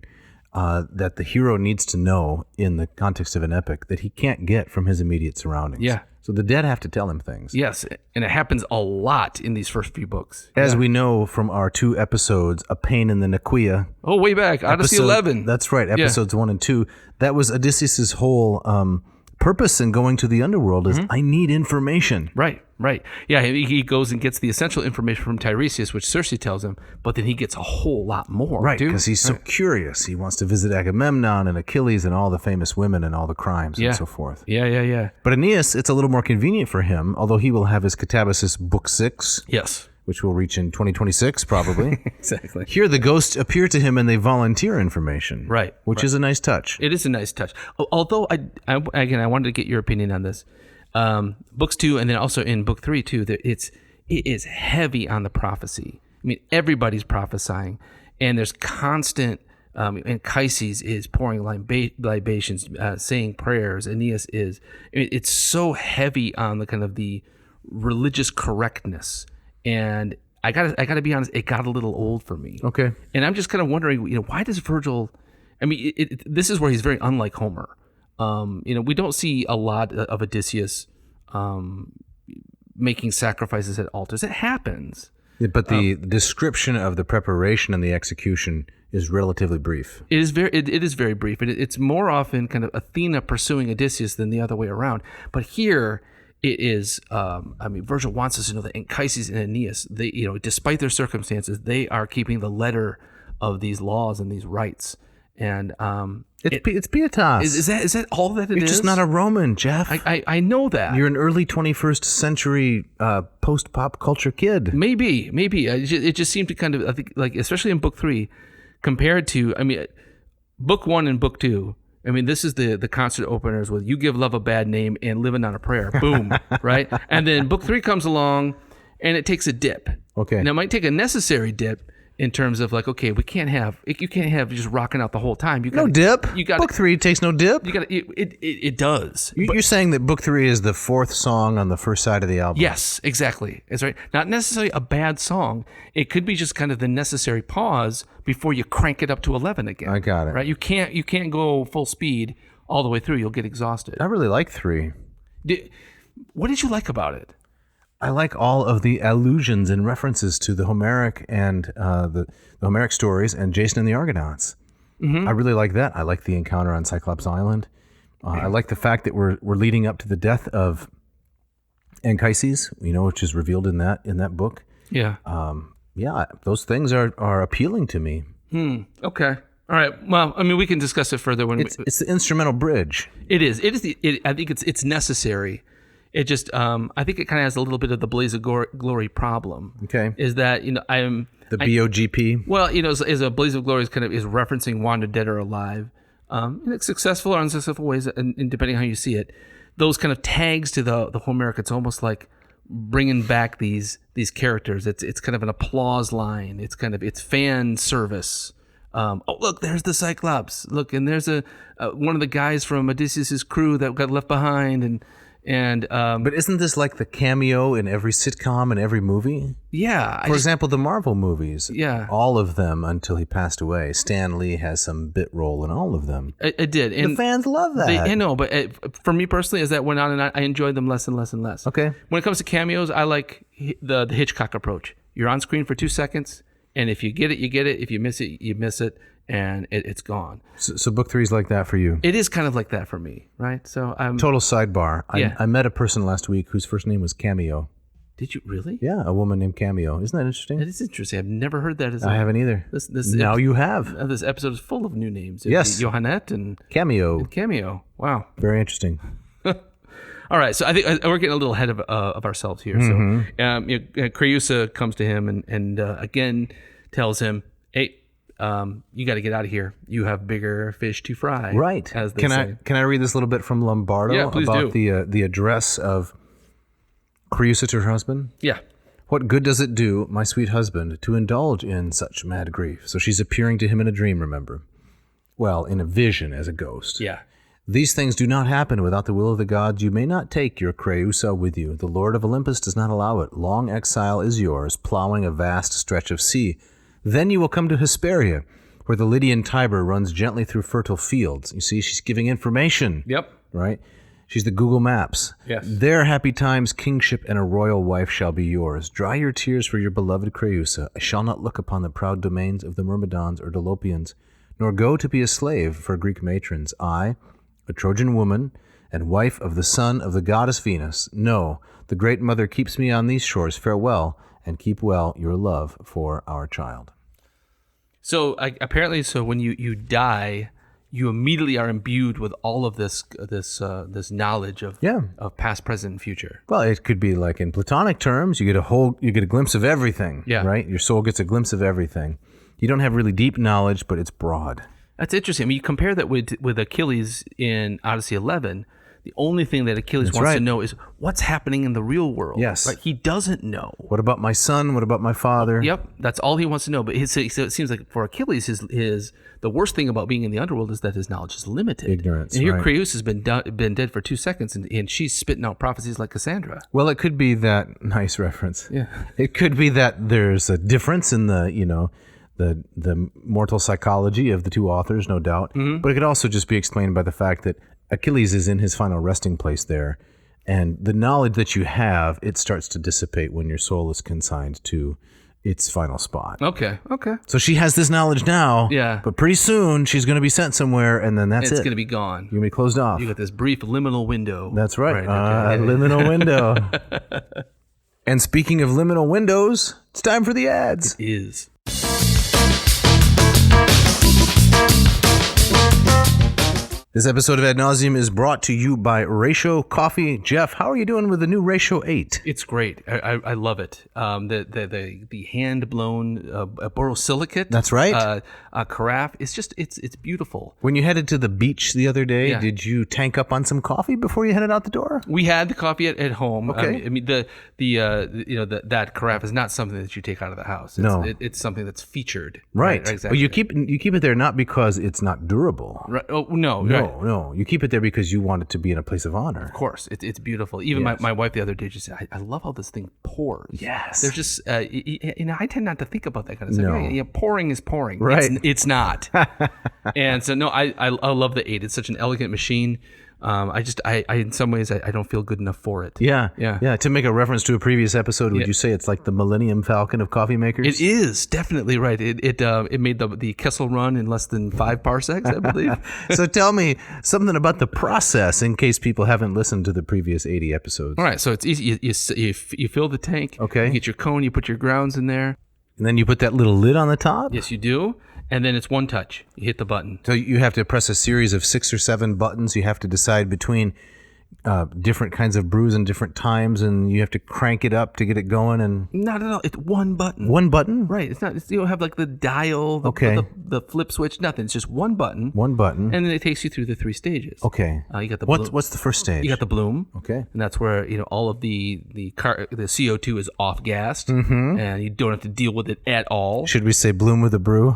that the hero needs to know in the context of an epic that he can't get from his immediate surroundings. Yeah. So the dead have to tell him things. Yes, and it happens a lot in these first few books. As we know from our 2 episodes, A Pain in the Nequia. Oh, way back, Odyssey 11. That's right, episodes 1 and 2. That was Odysseus' whole purpose in going to the underworld is, I need information. Right. Yeah, he goes and gets the essential information from Tiresias, which Circe tells him, but then he gets a whole lot more. Right, because he's so curious. He wants to visit Agamemnon and Achilles and all the famous women and all the crimes and so forth. Yeah. But Aeneas, it's a little more convenient for him, although he will have his Catabasis Book 6. Yes. Which will reach in 2026, probably. Exactly. Here, the ghosts appear to him and they volunteer information. Right. Which is a nice touch. It is a nice touch. Although, I wanted to get your opinion on this. Books 2, and then also in book 3 too, it is heavy on the prophecy. I mean, everybody's prophesying, and there's constant. Anchises is pouring libations, saying prayers. Aeneas is. I mean, it's so heavy on the kind of the religious correctness, and I gotta be honest, it got a little old for me. Okay. And I'm just kind of wondering, why does Vergil? I mean, this is where he's very unlike Homer. We don't see a lot of Odysseus making sacrifices at altars. It happens. Yeah, but the description of the preparation and the execution is relatively brief. It is very brief. It's more often kind of Athena pursuing Odysseus than the other way around. But here it is. Vergil wants us to know that Anchises and Aeneas, they, despite their circumstances, they are keeping the letter of these laws and these rites. And it's pietas. Is that all that it is? You're just not a Roman, Jeff. I know that. You're an early 21st century post-pop culture kid. Maybe. It just seemed to kind of, I think, like, especially in book 3, compared to, book 1 and book 2, this is the concert openers with "You Give Love a Bad Name" and "Living on a Prayer." Boom, right? And then book 3 comes along, and it takes a dip. Okay. And it might take a necessary dip in terms of like, okay, you can't have just rocking out the whole time. You got no dip. Book 3 takes no dip. It does. You're saying that book 3 is the 4th song on the first side of the album. Yes, exactly. That's right. Not necessarily a bad song. It could be just kind of the necessary pause before you crank it up to 11 again. I got it. Right? You can't go full speed all the way through. You'll get exhausted. I really like 3. What did you like about it? I like all of the allusions and references to the Homeric and the Homeric stories and Jason and the Argonauts. Mm-hmm. I really like that. I like the encounter on Cyclops Island. I like the fact that we're leading up to the death of Anchises, which is revealed in that book. Yeah. Those things are appealing to me. Okay. All right. Well, we can discuss it further when it's the instrumental bridge. It is. I think it's necessary. It just, I think it kind of has a little bit of the Blaze of Glory problem. Okay. Is that, the BOGP? Well, is a Blaze of Glory is referencing Wandered Dead or Alive. In successful or unsuccessful ways, and depending on how you see it, those kind of tags to the Homeric, it's almost like bringing back these characters. It's kind of an applause line. It's fan service. Look, there's the Cyclops. Look, and there's one of the guys from Odysseus' crew that got left behind, but isn't this like the cameo in every sitcom and every movie? Yeah. For example, the Marvel movies. Yeah. All of them until he passed away. Stan Lee has some bit role in all of them. It did. And the fans love that. I know, but for me personally, as that went on, and I enjoyed them less and less and less. Okay. When it comes to cameos, I like the Hitchcock approach. You're on screen for 2 seconds, and if you get it, you get it. If you miss it, you miss it. And it's gone. So book 3 is like that for you? It is kind of like that for me, right? So total sidebar. Yeah. I met a person last week whose first name was Cameo. Did you really? Yeah, a woman named Cameo. Isn't that interesting? It is interesting. I've never heard that. I haven't either. Now you have. This episode is full of new names. Yes. Johannette and Cameo. Cameo. Wow. Very interesting. All right, so I think we're getting a little ahead of ourselves here. Mm-hmm. So Creusa comes to him and again tells him, "Hey, you got to get out of here. You have bigger fish to fry." Right. As they say. Can I read this little bit from Lombardo about the address of Creusa to her husband? Yeah. "What good does it do, my sweet husband, to indulge in such mad grief?" So she's appearing to him in a dream, remember? Well, in a vision as a ghost. Yeah. "These things do not happen without the will of the gods. You may not take your Creusa with you. The Lord of Olympus does not allow it. Long exile is yours, plowing a vast stretch of sea. Then you will come to Hesperia, where the Lydian Tiber runs gently through fertile fields." You see, she's giving information. Yep. Right? She's the Google Maps. Yes. "There, happy times, kingship, and a royal wife shall be yours. Dry your tears for your beloved Creusa. I shall not look upon the proud domains of the Myrmidons or Dolopians, nor go to be a slave for Greek matrons. I, a Trojan woman, and wife of the son of the goddess Venus. No, the great mother keeps me on these shores. Farewell, and keep well your love for our child." So apparently, when you die, you immediately are imbued with all of this knowledge of past, present, and future. Well, it could be like in Platonic terms, you get a glimpse of everything. Yeah. Right? Your soul gets a glimpse of everything. You don't have really deep knowledge, but it's broad. That's interesting. You compare that with Achilles in Odyssey 11. The only thing that Achilles wants to know is what's happening in the real world. Yes. Right? He doesn't know. What about my son? What about my father? Yep. That's all he wants to know. But so it seems like for Achilles, the worst thing about being in the underworld is that his knowledge is limited. Ignorance. And here right. Creusa has been dead for 2 seconds, and she's spitting out prophecies like Cassandra. Well, it could be that nice reference. Yeah. It could be that there's a difference in the mortal psychology of the two authors, no doubt. But it could also just be explained by the fact that Achilles is in his final resting place there, and the knowledge that you have, it starts to dissipate when your soul is consigned to its final spot. Okay. So she has this knowledge now, Yeah. but pretty soon she's going to be sent somewhere, and then that's It's it. going to be gone. You're going to be closed off. You got this brief liminal window. That's right. Okay. Liminal window. And speaking of liminal windows, it's time for the ads. It is. This episode of Ad Nauseam is brought to you by Ratio Coffee. Jeff, how are you doing with the new Ratio 8? It's great. I love it. The hand blown borosilicate. That's right. Carafe. It's beautiful. When you headed to the beach the other day, Yeah. did you tank up on some coffee before you headed out the door? We had the coffee at home. Okay. I mean that carafe is not something that you take out of the house. No. It's something that's featured. Right. Exactly. But you keep it there not because it's not durable. Right. Oh no. No, Right. no. You keep it there because you want it to be in a place of honor. Of course, it's beautiful. Even Yes. my wife the other day just said, "I love how this thing pours." Yes. There's just I tend not to think about that kind of stuff. No. Yeah, pouring is pouring. Right. It's not. And so no, I love the 8. It's such an elegant machine. I in some ways I don't feel good enough for it. Yeah. Yeah. To make a reference to a previous episode, would you say it's like the Millennium Falcon of coffee makers? It is definitely right. It made the Kessel Run in less than 5 parsecs, I believe. So tell me something about the process in case people haven't listened to the previous 80 episodes. All right, so it's easy. You fill the tank. Okay. You get your cone. You put your grounds in there. And then you put that little lid on the top? Yes, you do. And then it's one touch. You hit the button. So you have to press a series of 6 or 7 buttons. You have to decide between different kinds of brews and different times, and you have to crank it up to get it going. And Not at all. It's one button. one button? Right. It's not. You don't have like the dial, the flip switch, nothing. It's just one button. One button. And then it takes you through the 3 stages. Okay. You got the What's bloom. the first stage? You got the bloom. Okay. And that's where all of the CO2 is off gassed, and you don't have to deal with it at all. Should we say bloom with a brew?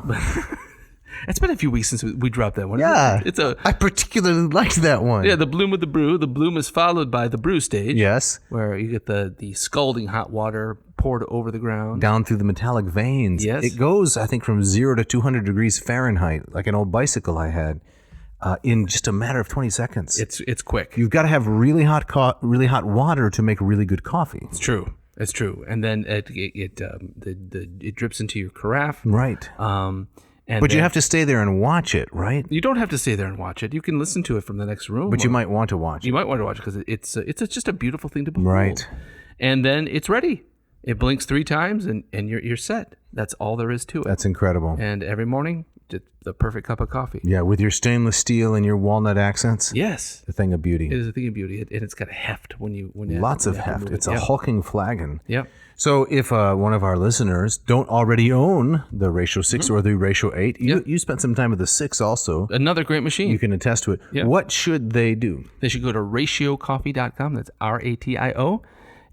It's been a few weeks since we dropped that one. Yeah. I I particularly liked that one. Yeah, the bloom with the brew. The bloom is followed by the brew stage. Yes. Where you get the scalding hot water poured over the ground. Down through the metallic veins. Yes. It goes, I think, from 0 to 200 degrees Fahrenheit, like an old bicycle I had, in just a matter of 20 seconds. It's quick. You've got to have really hot water to make really good coffee. It's true. It's true. And then it drips into your carafe. Right. But you have to stay there and watch it, right? You don't have to stay there and watch it. You can listen to it from the next room. But you might want to watch it. You might want to watch it because it's just a beautiful thing to behold. Right. And then it's ready. It blinks 3 times and you're set. That's all there is to it. That's incredible. And every morning, just the perfect cup of coffee. Yeah, with your stainless steel and your walnut accents. Yes. A thing of beauty. It is a thing of beauty. And it's got a heft when you Lots of heft. It's a hulking flagon. Yep. So if one of our listeners don't already own the Ratio 6 or the Ratio 8, you spent some time with the 6 also. Another great machine. You can attest to it. Yep. What should they do? They should go to ratiocoffee.com. That's RATIO.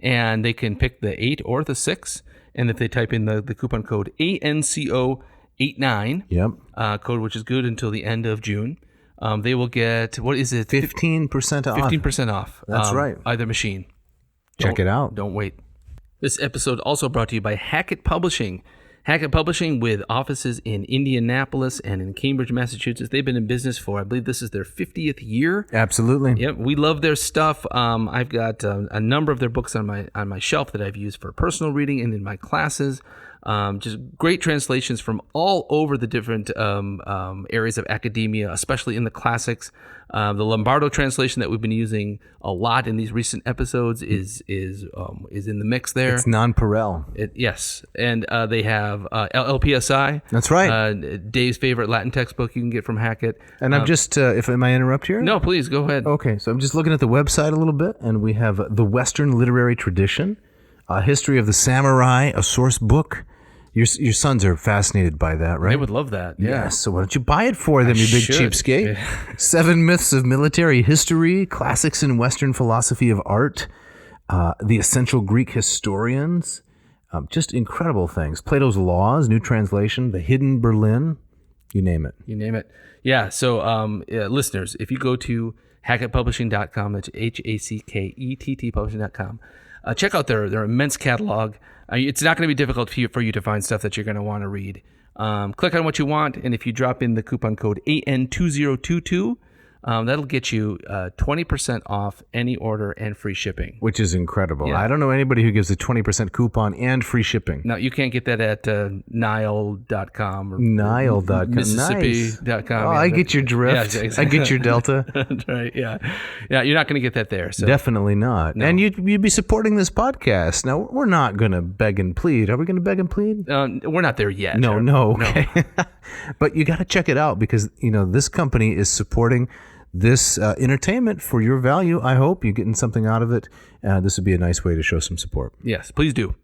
And they can pick the 8 or the 6. And if they type in the coupon code ANCO89, Yep. Code which is good until the end of June, they will get, what is it? 15% off. 15% off. That's right. Either machine. Check it out. Don't wait. This episode also brought to you by Hackett Publishing. Hackett Publishing, with offices in Indianapolis and in Cambridge, Massachusetts. They've been in business for, I believe this is their 50th year. Absolutely. Yep, we love their stuff. I've got a number of their books on my shelf that I've used for personal reading and in my classes. Just great translations from all over the different areas of academia, especially in the classics. The Lombardo translation that we've been using a lot in these recent episodes is in the mix there. It's non-Perel. Yes, and they have LPSI. That's right. Dave's favorite Latin textbook you can get from Hackett. And I'm just, am I interrupt here? No, please go ahead. Okay, so I'm just looking at the website a little bit, and we have The Western Literary Tradition, A History of the Samurai, a source book, Your sons are fascinated by that, right? They would love that. Yeah. Yes. So why don't you buy it for them, you big should. cheapskate? 7 Myths of Military History, Classics in Western Philosophy of Art, The Essential Greek Historians, just incredible things. Plato's Laws, New Translation, The Hidden Berlin, you name it. You name it. Yeah. So listeners, if you go to hackettpublishing.com, that's HACKETT publishing.com, check out their immense catalog. It's not going to be difficult for you to find stuff that you're going to want to read. Click on what you want, and if you drop in the coupon code AN2022, that'll get you 20% off any order and free shipping. Which is incredible. Yeah. I don't know anybody who gives a 20% coupon and free shipping. No, you can't get that at Nile.com or Nile.com. Mississippi.com. Oh, I get your drift. Yeah, I get your delta. Right, yeah. Yeah, you're not going to get that there. So. Definitely not. No. And you'd be supporting this podcast. Now, we're not going to beg and plead. Are we going to beg and plead? We're not there yet. No. Okay. But you got to check it out because, this company is supporting this entertainment for your value. I hope you're getting something out of it. This would be a nice way to show some support. Yes, please do.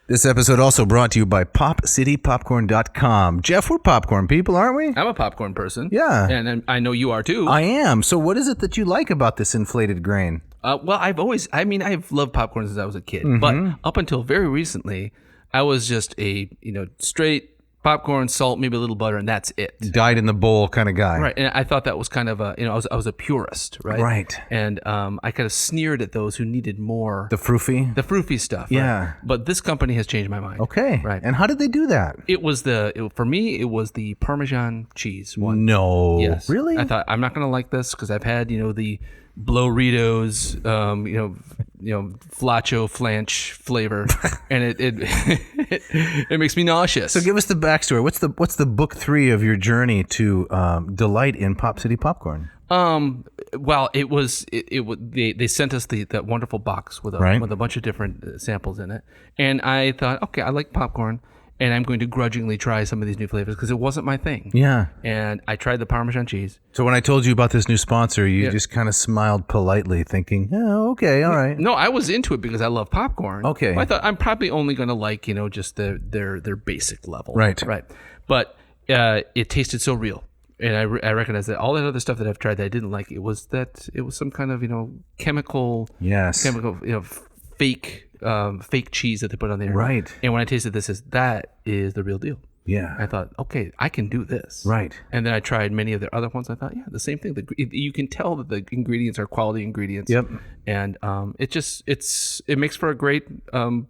This episode also brought to you by PopCityPopcorn.com. Jeff, we're popcorn people, aren't we? I'm a popcorn person. Yeah. And I know you are too. I am. So what is it that you like about this inflated grain? Well, I've loved popcorn since I was a kid. Mm-hmm. But up until very recently, I was just a, straight popcorn, salt, maybe a little butter, and that's it. Dyed in the bowl kind of guy. Right, and I thought that was kind of a, I was a purist, right? Right. And I kind of sneered at those who needed more. The froofy stuff. Yeah. Right? But this company has changed my mind. Okay. Right. And how did they do that? For me, it was the Parmesan cheese one. No. Yes. Really? I thought, I'm not going to like this because I've had, the Bloritos, Flacho Flanch flavor, and it makes me nauseous. So give us the backstory. What's the book 3 of your journey to delight in Pop City Popcorn? Well, they sent us that wonderful box with a bunch of different samples in it, and I thought, okay, I like popcorn. And I'm going to grudgingly try some of these new flavors because it wasn't my thing. Yeah. And I tried the Parmesan cheese. So when I told you about this new sponsor, you just kind of smiled politely, thinking, "Oh, okay, all right." No, I was into it because I love popcorn. Okay. But I thought I'm probably only going to like just their basic level. Right. Right. But it tasted so real, and I recognize that all that other stuff that I've tried that I didn't like, it was some kind of chemical. Yes. Chemical fake cheese that they put on there. Right. And when I tasted this, that is the real deal. Yeah. I thought, okay, I can do this. Right. And then I tried many of their other ones. I thought, yeah, the same thing. You can tell that the ingredients are quality ingredients. Yep. And it makes for a great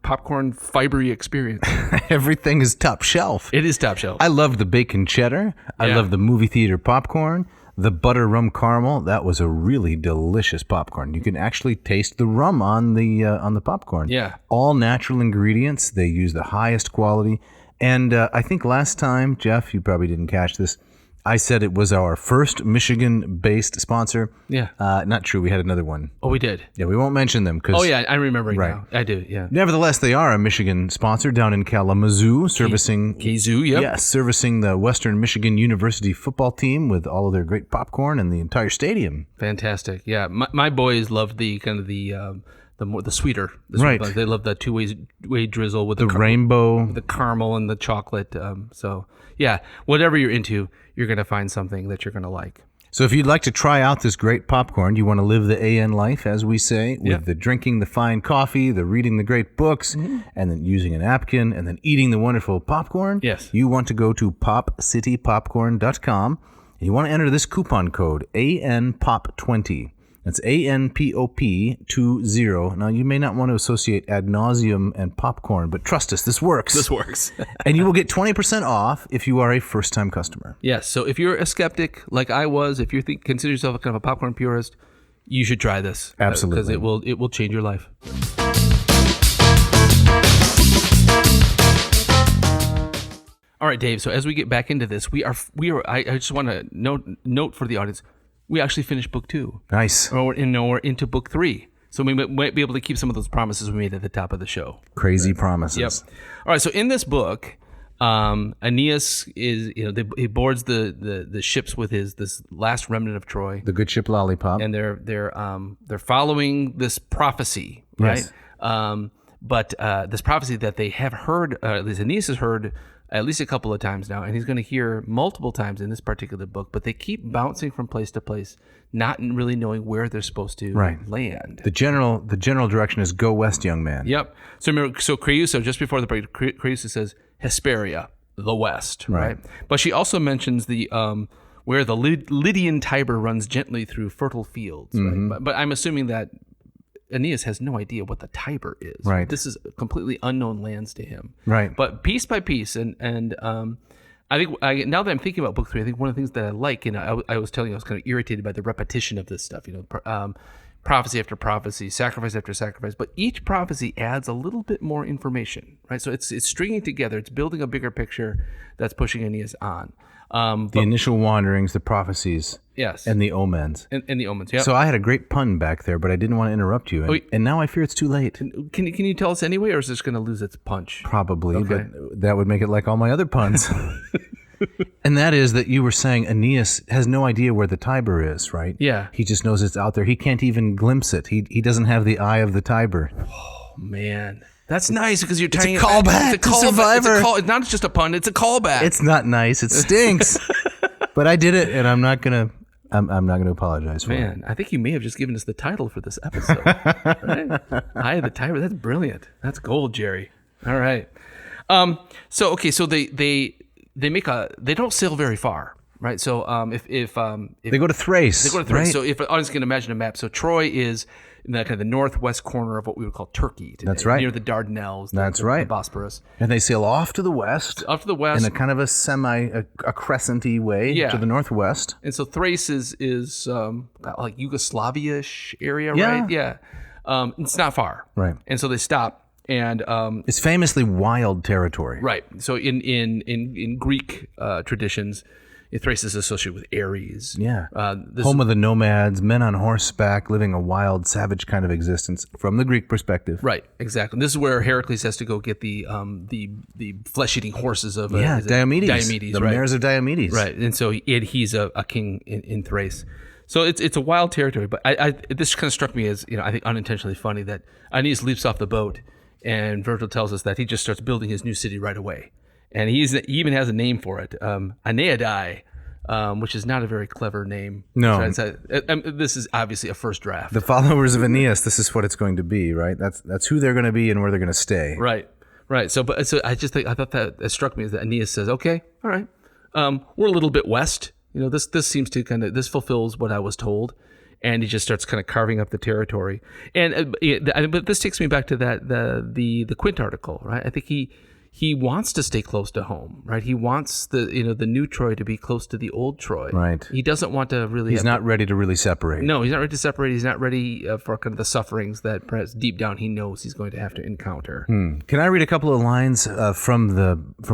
popcorn fibery experience. Everything is top shelf. It is top shelf. I love the bacon cheddar. I love the movie theater popcorn. The butter rum caramel, that was a really delicious popcorn. You can actually taste the rum on the popcorn. Yeah. All natural ingredients. They use the highest quality. And I think last time, Jeff, you probably didn't catch this, I said it was our first Michigan-based sponsor. Yeah. Not true. We had another one. Oh, we did. Yeah, we won't mention them. Oh, yeah. I'm remembering right now. I do, yeah. Nevertheless, they are a Michigan sponsor down in Kalamazoo, servicing Kazoo, yep. Yes, servicing the Western Michigan University football team with all of their great popcorn and the entire stadium. Fantastic. Yeah. My boys loved the kind of the sweeter. Right. They love the two-way drizzle with the rainbow, the caramel and the chocolate. So, yeah, whatever you're into, you're going to find something that you're going to like. So if you'd like to try out this great popcorn, you want to live the AN life, as we say, with the drinking the fine coffee, the reading the great books, and then using a napkin, and then eating the wonderful popcorn. Yes. You want to go to popcitypopcorn.com, and you want to enter this coupon code, ANPOP20. That's ANPOP20. Now, you may not want to associate ad nauseum and popcorn, but trust us, this works. This works. And you will get 20% off if you are a first-time customer. Yes. So if you're a skeptic like I was, if you consider yourself a kind of a popcorn purist, you should try this. Absolutely. Because it will change your life. All right, Dave. So as we get back into this, we are. I just want to note for the audience, we actually finished book 2. Nice. We're into book 3. So we might be able to keep some of those promises we made at the top of the show. Crazy promises. Yep. All right. So in this book, Aeneas is, he boards the ships with this last remnant of Troy. The good ship Lollipop. And they're following this prophecy, right? Yes. But this prophecy that they have heard, at least Aeneas has heard at least a couple of times now, and he's going to hear multiple times in this particular book, but they keep bouncing from place to place, not really knowing where they're supposed to land. The general direction is go west, young man. Yep. So remember, Creusa, just before the break, Creusa says Hesperia, the west, right? But she also mentions the where the Lydian Tiber runs gently through fertile fields, right? But I'm assuming that Aeneas has no idea what the Tiber is. Right. This is completely unknown lands to him. Right. But piece by piece, and I think now that I'm thinking about book 3, I think one of the things that I like, I was telling you I was kind of irritated by the repetition of this stuff. Prophecy after prophecy, sacrifice after sacrifice, but each prophecy adds a little bit more information, right? So it's stringing together, it's building a bigger picture that's pushing Aeneas on. The initial wanderings, the prophecies, yes, and the omens. And the omens, yeah. So I had a great pun back there, but I didn't want to interrupt you, and now I fear it's too late. Can you tell us anyway, or is this going to lose its punch? Probably, but that would make it like all my other puns. And that is that you were saying Aeneas has no idea where the Tiber is, right? Yeah. He just knows it's out there. He can't even glimpse it. He doesn't have the eye of the Tiber. Oh, man. That's nice because you're tying it back. It's a callback. Survivor. It's not just a pun. It's a callback. It's not nice. It stinks. But I did it, and I'm not gonna apologize for it. Man, I think you may have just given us the title for this episode. Right? Eye of the Tiber. That's brilliant. That's gold, Jerry. All right. So they don't sail very far, right? So if they go to Thrace, right? So if an audience can imagine a map, so Troy is in the kind of the northwest corner of what we would call Turkey today. That's right. Near the Dardanelles. The Bosporus. And they sail off to the west. Off to the west. In a kind of a crescent-y way to the northwest. And so Thrace is like Yugoslavia-ish area, yeah. right? Yeah. It's not far. Right. And so they stop. And it's famously wild territory. Right. So in Greek traditions, Thrace is associated with Ares. Yeah. Home of the nomads, men on horseback, living a wild, savage kind of existence from the Greek perspective. Right. Exactly. And this is where Heracles has to go get the flesh-eating horses of Diomedes. Diomedes. The right. mares of Diomedes. Right. And so he's a king in Thrace. So it's a wild territory. But this kind of struck me as I think unintentionally funny that Aeneas leaps off the boat. And Vergil tells us that he just starts building his new city right away. And he even has a name for it, Aeneid, which is not a very clever name. No. This is obviously a first draft. The followers of Aeneas, this is what it's going to be, right? That's who they're going to be and where they're going to stay. Right. So I thought that struck me as that Aeneas says, okay, all right, we're a little bit west. This seems to this fulfills what I was told. And he just starts kind of carving up the territory. And but this takes me back to the Quint article, right? I think he wants to stay close to home, right? He wants the new Troy to be close to the old Troy. Right. He doesn't want to really. He's not ready to really separate. No, he's not ready to separate. He's not ready for kind of the sufferings that perhaps deep down he knows he's going to have to encounter. Can I read a couple of lines from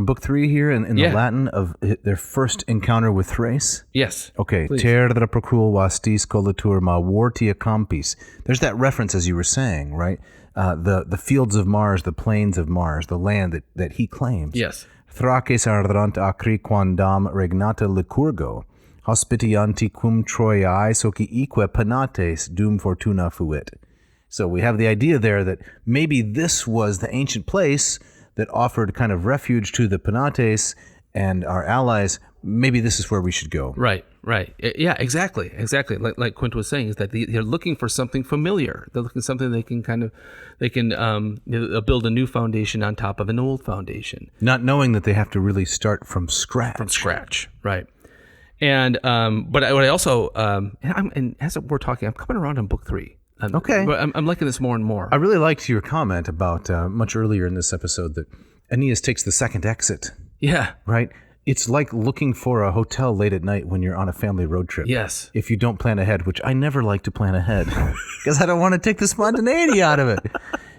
book 3 here in the Latin of their first encounter with Thrace? Yes. Okay. Please. Terra procul vastis colatur ma vortia campis. There's that reference, as you were saying, right? The fields of Mars, the plains of Mars, the land that he claims. Yes. Thraces ardrant acri quandam regnata licurgo, hospitianti cum Troiae soci eque penates dum fortuna fuit. So we have the idea there that maybe this was the ancient place that offered kind of refuge to the penates and our allies. Maybe this is where we should go. Right. Yeah, exactly. Like Quint was saying, is that they're looking for something familiar. They're looking for something they can build a new foundation on top of an old foundation. Not knowing that they have to really start from scratch. Right. And but I also and as we're talking, I'm coming around on book 3. Okay. But I'm liking this more and more. I really liked your comment about much earlier in this episode that Aeneas takes the second exit. Yeah. Right? It's like looking for a hotel late at night when you're on a family road trip. Yes. If you don't plan ahead, which I never like to plan ahead because I don't want to take the spontaneity out of it.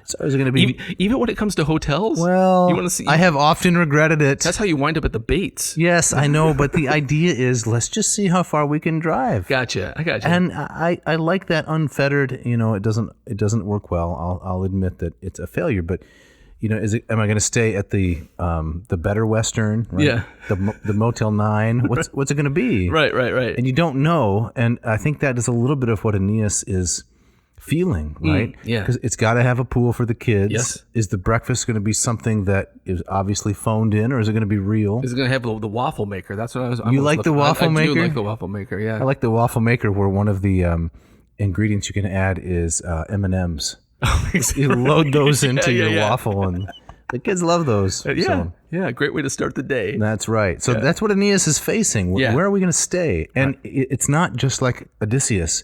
So is it going to be even when it comes to hotels? Well, you want to see, I have often regretted it. That's how you wind up at the Bates. Yes, I know, but the idea is let's just see how far we can drive. Gotcha. I gotcha. And I like that unfettered. It doesn't work well. I'll admit that it's a failure, but. Am I going to stay at the Better Western? Right? Yeah. The Motel 9. What's it going to be? Right. And you don't know. And I think that is a little bit of what Aeneas is feeling, right? Yeah. Because it's got to have a pool for the kids. Yes. Is the breakfast going to be something that is obviously phoned in, or is it going to be real? Is it going to have the waffle maker? That's what I was. You like the waffle maker? I do like the waffle maker. Yeah. I like the waffle maker where one of the ingredients you can add is M&Ms. You load those into your waffle, and the kids love those. Yeah, great way to start the day. That's right. So that's what Aeneas is facing. Yeah. Where are we going to stay? And it's not just like Odysseus,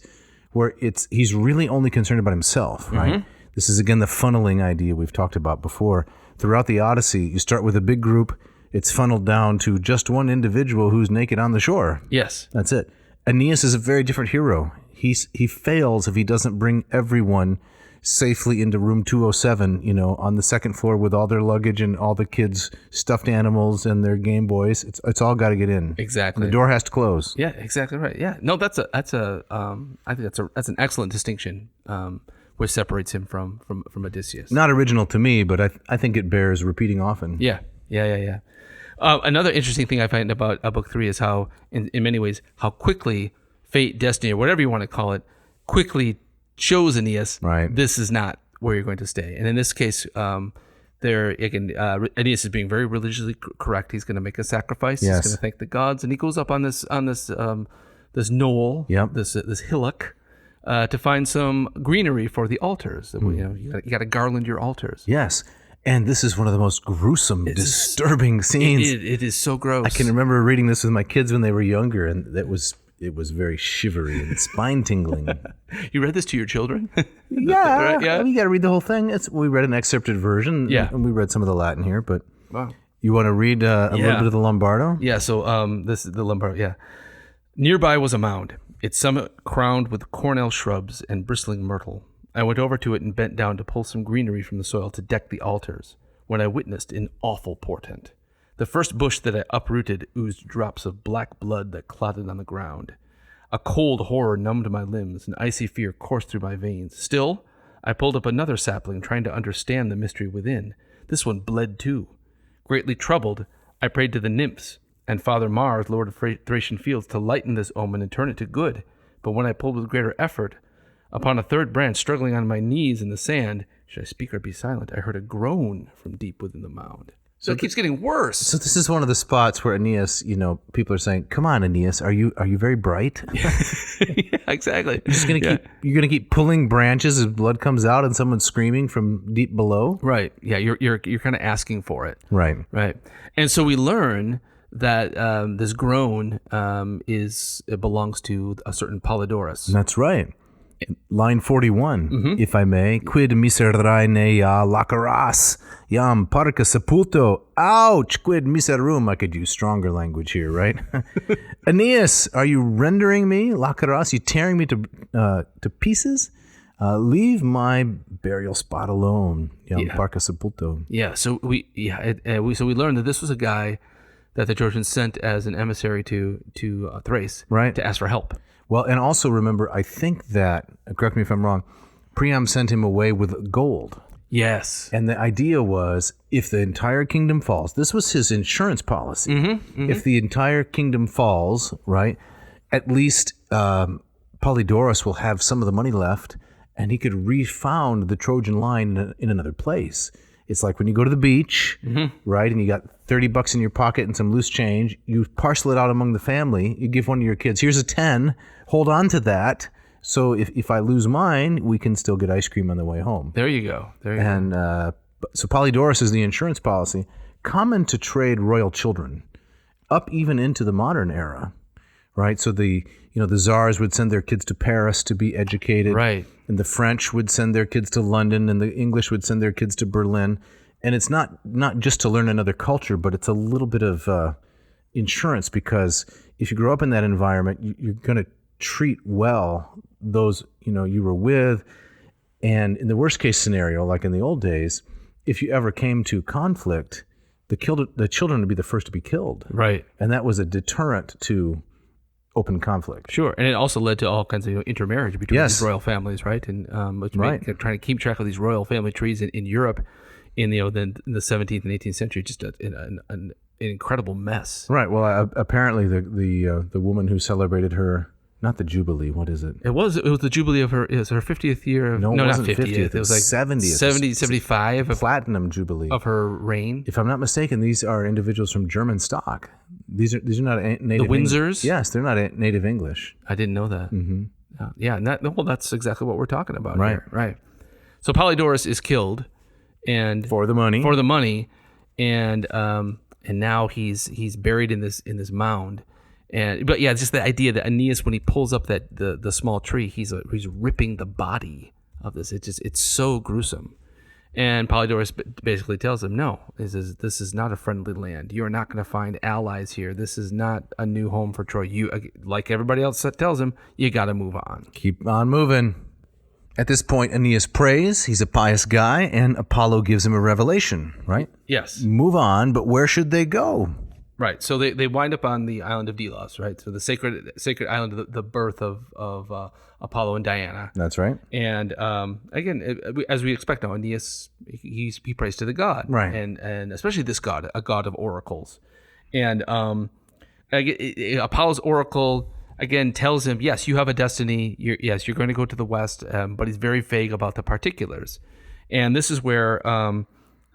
where he's really only concerned about himself, right? This is, again, the funneling idea we've talked about before. Throughout the Odyssey, you start with a big group. It's funneled down to just one individual who's naked on the shore. Yes. That's it. Aeneas is a very different hero. He fails if he doesn't bring everyone safely into room 207, on the second floor with all their luggage and all the kids' stuffed animals and their Game Boys. It's all got to get in. Exactly. And the door has to close. Yeah, exactly right. Yeah. No, I think that's an excellent distinction, which separates him from Odysseus. Not original to me, but I think it bears repeating often. Yeah. Another interesting thing I find about book 3 is how, in many ways, how quickly fate, destiny, or whatever you want to call it, quickly shows Aeneas, right, this is not where you're going to stay. And in this case, Aeneas is being very religiously correct. He's going to make a sacrifice. Yes. He's going to thank the gods, and he goes up on this knoll, this hillock, to find some greenery for the altars. You got to garland your altars. Yes. And this is one of the most gruesome, disturbing scenes. It is so gross. I can remember reading this with my kids when they were younger, and it was very shivery and spine tingling. You read this to your children? Yeah. Right? Yeah. You got to read the whole thing. We read an excerpted version. Yeah. And we read some of the Latin here, but wow. You want to read a little bit of the Lombardo? Yeah. So this is the Lombardo. Yeah. Nearby was a mound, its summit crowned with cornel shrubs and bristling myrtle. I went over to it and bent down to pull some greenery from the soil to deck the altars, when I witnessed an awful portent. The first bush that I uprooted oozed drops of black blood that clotted on the ground. A cold horror numbed my limbs, and icy fear coursed through my veins. Still, I pulled up another sapling, trying to understand the mystery within. This one bled too. Greatly troubled, I prayed to the nymphs and Father Mars, Lord of Thracian fields, to lighten this omen and turn it to good. But when I pulled with greater effort, upon a third branch, struggling on my knees in the sand, should I speak or be silent, I heard a groan from deep within the mound. So it keeps getting worse. So this is one of the spots where Aeneas, people are saying, "Come on, Aeneas, are you very bright? Yeah, exactly. You're gonna keep pulling branches as blood comes out and someone's screaming from deep below." Right. Yeah. You're kind of asking for it. Right. Right. And so we learn that this groan belongs to a certain Polydorus. That's right. Line 41, if I may. Quid miserae nea laceras, iam parca sepulto. Ouch! Quid miserum. I could use stronger language here, right? Aeneas, are you rendering me, laceras? You tearing me to pieces? Leave my burial spot alone. Iam parca sepulto. Yeah. So we learned that this was a guy that the Trojans sent as an emissary to Thrace, right, to ask for help. Well, and also remember, I think that, correct me if I'm wrong, Priam sent him away with gold. Yes. And the idea was, if the entire kingdom falls, this was his insurance policy. If the entire kingdom falls, right, at least Polydorus will have some of the money left, and he could refound the Trojan line in another place. It's like when you go to the beach, right, and you got $30 in your pocket and some loose change, you parcel it out among the family, you give one of your kids, here's a 10, hold on to that, so if I lose mine, we can still get ice cream on the way home. There you go. And so Polydorus is the insurance policy, common to trade royal children, up even into the modern era, right? So the czars would send their kids to Paris to be educated. Right. And the French would send their kids to London, and the English would send their kids to Berlin. And it's not just to learn another culture, but it's a little bit of insurance, because if you grow up in that environment, you're going to treat well those you were with. And in the worst case scenario, like in the old days, if you ever came to conflict, the children would be the first to be killed. Right. And that was a deterrent to open conflict. Sure. And it also led to all kinds of intermarriage between these royal families, right? And trying to keep track of these royal family trees in Europe in the 17th and 18th century, just an incredible mess. Right. Well, apparently the woman who celebrated her Not the Jubilee. What is it? It was the Jubilee of her 50th year. Of, No, it not wasn't 50th. It was like 70th. 75 Platinum Jubilee of her reign. If I'm not mistaken, these are individuals from German stock. These are not native. The Windsors? Yes, they're not native English. I didn't know that. Mm-hmm. Yeah, and that's exactly what we're talking about Right. here. Right. So Polydorus is killed, and For the money. and now he's buried in this mound. But yeah, just the idea that Aeneas, when he pulls up the small tree, he's ripping the body of this. It's so gruesome. And Polydorus basically tells him, no, this is not a friendly land. You are not going to find allies here. This is not a new home for Troy. You, like everybody else that tells him, you got to move on. Keep on moving. At this point, Aeneas prays. He's a pious guy, and Apollo gives him a revelation, right? Yes. Move on, but where should they go? Right. So they wind up on the island of Delos, right? So the sacred island of the birth of Apollo and Diana. That's right. And again, as we expect now, Aeneas he prays to the god, Right. And especially this god, a god of oracles. And Apollo's oracle again tells him, yes, you have a destiny. You're going to go to the west, but he's very vague about the particulars. And this is where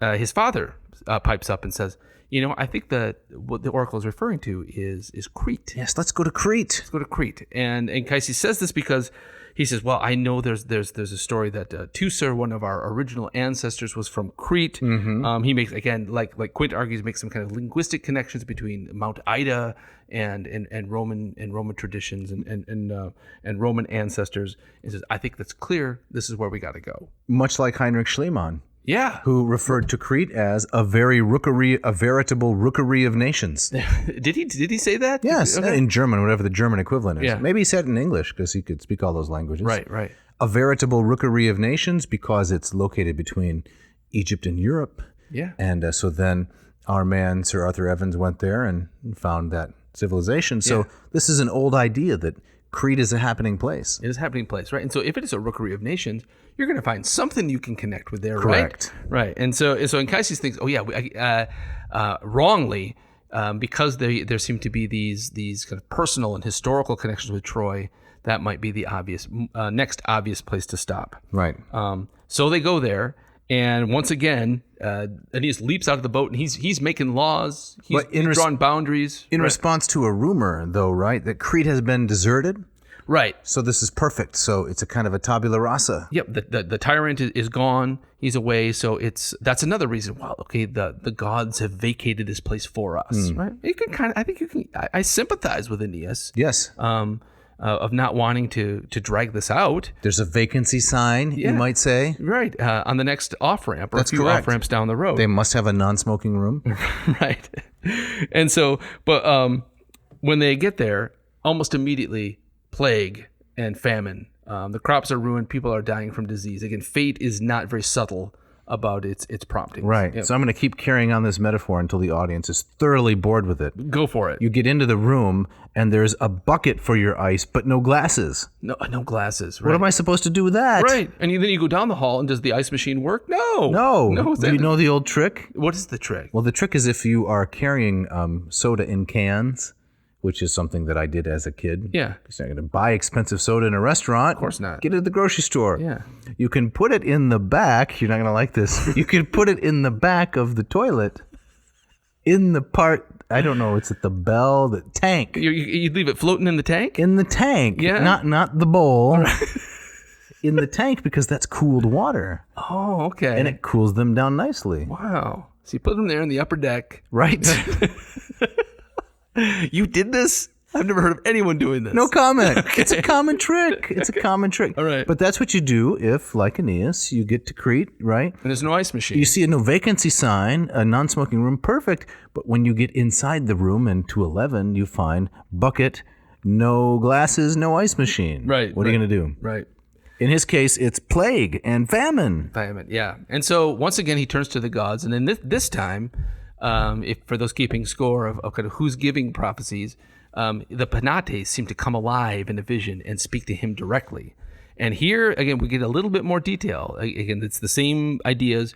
his father pipes up and says, I think that what the oracle is referring to is Crete. Yes, let's go to Crete. Let's go to Crete. And Anchises says this because he says, well, I know there's a story that Teucer, one of our original ancestors, was from Crete. Mm-hmm. He makes, again, like Quint argues, makes some kind of linguistic connections between Mount Ida and Roman traditions and Roman ancestors. He says, I think that's clear. This is where we got to go. Much like Heinrich Schliemann. Yeah. Who referred to Crete as a veritable rookery of nations. Did he say that? Yes, Okay. in German, whatever the German equivalent is. Yeah. Maybe he said it in English because he could speak all those languages. Right. A veritable rookery of nations because it's located between Egypt and Europe. Yeah. And so then our man, Sir Arthur Evans, went there and found that civilization. So this is an old idea that Crete is a happening place. It is a happening place, right? And so if it is a rookery of nations, you're going to find something you can connect with there, Correct. Right. And so Anchises thinks, wrongly, because there seem to be these kind of personal and historical connections with Troy, that might be the next obvious place to stop. Right. So they go there, and once again, Aeneas leaps out of the boat, and he's making laws. He's drawing boundaries. In response to a rumor, though, right, that Crete has been deserted. Right. So this is perfect. So it's a kind of a tabula rasa. Yep. The tyrant is gone. He's away. So that's another reason. Well, okay, the gods have vacated this place for us. Right. You can I sympathize with Aeneas. Yes. Of not wanting to drag this out. There's a vacancy sign, you might say. Right. On the next off-ramp or That's a few correct. off-ramps down the road. They must have a non-smoking room. Right. And so, but when they get there, almost immediately, plague and famine. The crops are ruined. People are dying from disease. Again, fate is not very subtle about its promptings. Right. Yep. So I'm going to keep carrying on this metaphor until the audience is thoroughly bored with it. Go for it. You get into the room and there's a bucket for your ice, but no glasses. No glasses. Right. What am I supposed to do with that? Right. And then you go down the hall, and does the ice machine work? No. No. Do you know the old trick? What is the trick? Well, the trick is if you are carrying soda in cans, which is something that I did as a kid. Yeah. Because you're not going to buy expensive soda in a restaurant. Of course not. Get it at the grocery store. Yeah. You can put it in the back. You're not going to like this. You can put it in the back of the toilet. In the part, I don't know, it's at the bell, the tank. You leave it floating in the tank? In the tank. Yeah. Not the bowl. In the tank because that's cooled water. Oh, okay. And it cools them down nicely. Wow. So you put them there in the upper deck. Right. You did this? I've never heard of anyone doing this. No comment. Okay. It's a common trick. It's a common trick. All right. But that's what you do if, like Aeneas, you get to Crete, right? And there's no ice machine. You see a no vacancy sign, a non-smoking room, perfect. But when you get inside the room and to 11, you find bucket, no glasses, no ice machine. Right. What are you going to do? Right. In his case, it's plague and famine. Famine, yeah. And so once again, he turns to the gods. And then this time, if for those keeping score of kind of who's giving prophecies, the Penates seem to come alive in a vision and speak to him directly. And here again, we get a little bit more detail. Again, it's the same ideas.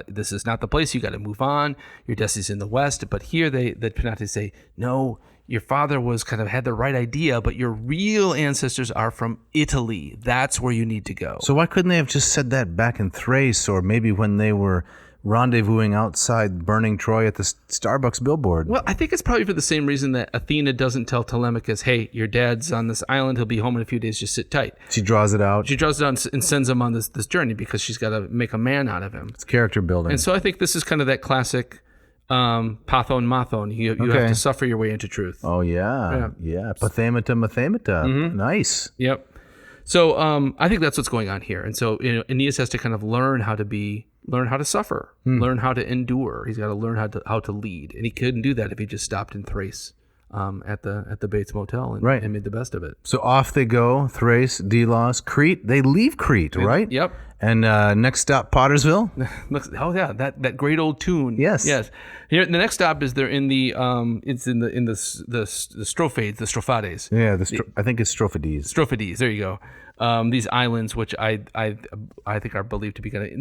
This is not the place. You got to move on. Your destiny's in the west. But here, the Penates say, no, your father had the right idea, but your real ancestors are from Italy. That's where you need to go. So why couldn't they have just said that back in Thrace, or maybe when they were rendezvousing outside burning Troy at the Starbucks billboard? Well, I think it's probably for the same reason that Athena doesn't tell Telemachus, hey, your dad's on this island. He'll be home in a few days. Just sit tight. She draws it out. She draws it out and sends him on this journey because she's got to make a man out of him. It's character building. And so I think this is kind of that classic pathon mathon. You have to suffer your way into truth. Oh, yeah. Pathemata, mathemata. Mm-hmm. Nice. Yep. So I think that's what's going on here. And so Aeneas has to kind of learn how to suffer, learn how to endure. He's got to learn how to lead. And he couldn't do that if he just stopped in Thrace at the Bates Motel and made the best of it. So off they go, Thrace, Delos, Crete. They leave Crete, right? Yep. And next stop, Pottersville? Oh yeah, that great old tune. Yes. Here, the next stop is they're in the Strophades, the Strophades. Yeah, I think it's Strophades. Strophades. There you go. These islands, which I think are believed to be kind of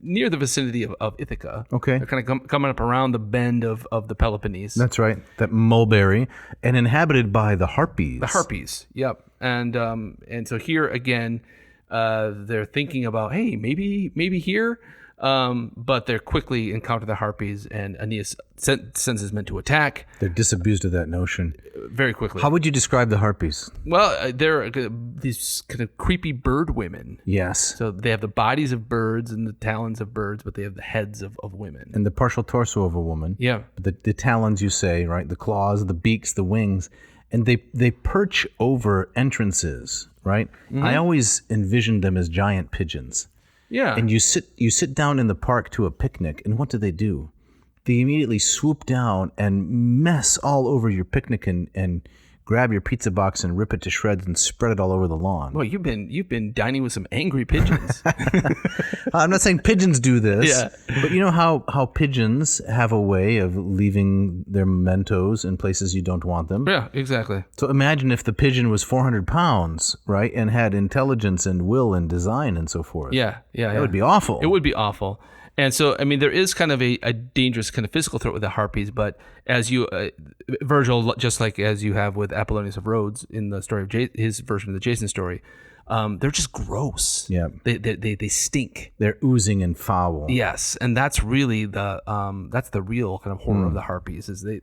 near the vicinity of Ithaca. Okay. They're kind of coming up around the bend of the Peloponnese. That's right. That mulberry, and inhabited by the Harpies. The Harpies. Yep. And so here again, they're thinking about, hey, maybe here. But they quickly encounter the Harpies, and Aeneas sends his men to attack. They're disabused of that notion. Very quickly. How would you describe the Harpies? Well, they're these kind of creepy bird women. Yes. So they have the bodies of birds and the talons of birds, but they have the heads of women. And the partial torso of a woman. Yeah. The talons, you say, right? The claws, the beaks, the wings. And they perch over entrances, right? Mm-hmm. I always envisioned them as giant pigeons. Yeah. And you sit down in the park to a picnic, and what do? They immediately swoop down and mess all over your picnic and grab your pizza box and rip it to shreds and spread it all over the lawn. Well, you've been dining with some angry pigeons. I'm not saying pigeons do this, yeah. But you know how pigeons have a way of leaving their mementos in places you don't want them? Yeah, exactly. So imagine if the pigeon was 400 pounds, right, and had intelligence and will and design and so forth. Yeah. That would be awful. It would be awful. And so, I mean, there is kind of a dangerous kind of physical threat with the Harpies, but as you, Vergil, just like as you have with Apollonius of Rhodes in the story of his version of the Jason story, they're just gross. Yeah. They stink. They're oozing and foul. Yes, and that's really the real kind of horror of the Harpies is they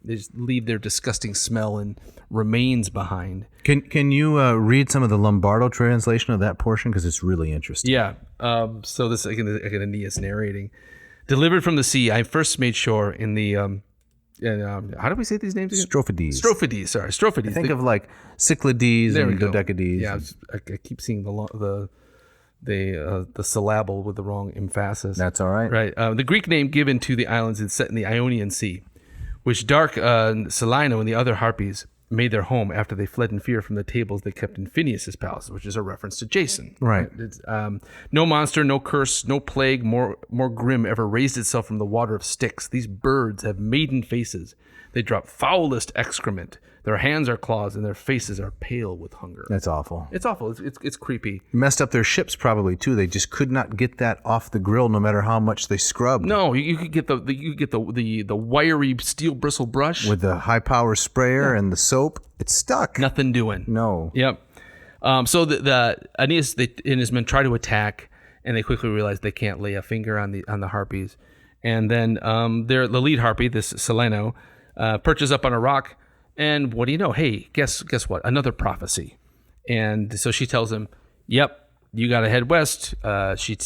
just leave their disgusting smell and remains behind. Can you read some of the Lombardo translation of that portion, because it's really interesting? Yeah. So this again Aeneas narrating, delivered from the sea, I first made shore in the how do we say these names again? Strophades. Strophades. Think of like Cyclades and Dodecades. Yeah, I keep seeing the syllable with the wrong emphasis. That's all right. Right. The Greek name given to the islands is set in the Ionian Sea, which dark Celaeno and the other Harpies made their home after they fled in fear from the tables they kept in Phineus's palace, which is a reference to Jason. Right. It's, no monster, no curse, no plague more grim ever raised itself from the water of Styx. These birds have maiden faces. They drop foulest excrement. Their hands are claws, and their faces are pale with hunger. That's awful. It's awful. It's creepy. Messed up their ships probably too. They just could not get that off the grill, no matter how much they scrubbed. No, you could get the wiry steel bristle brush with the high power sprayer and the soap. It's stuck. Nothing doing. No. Yep. So the Aeneas and his men try to attack, and they quickly realize they can't lay a finger on the Harpies. And then the lead Harpy, this Celaeno, perches up on a rock. And what do you know? Hey, guess what? Another prophecy. And so she tells him, yep, you got to head west. She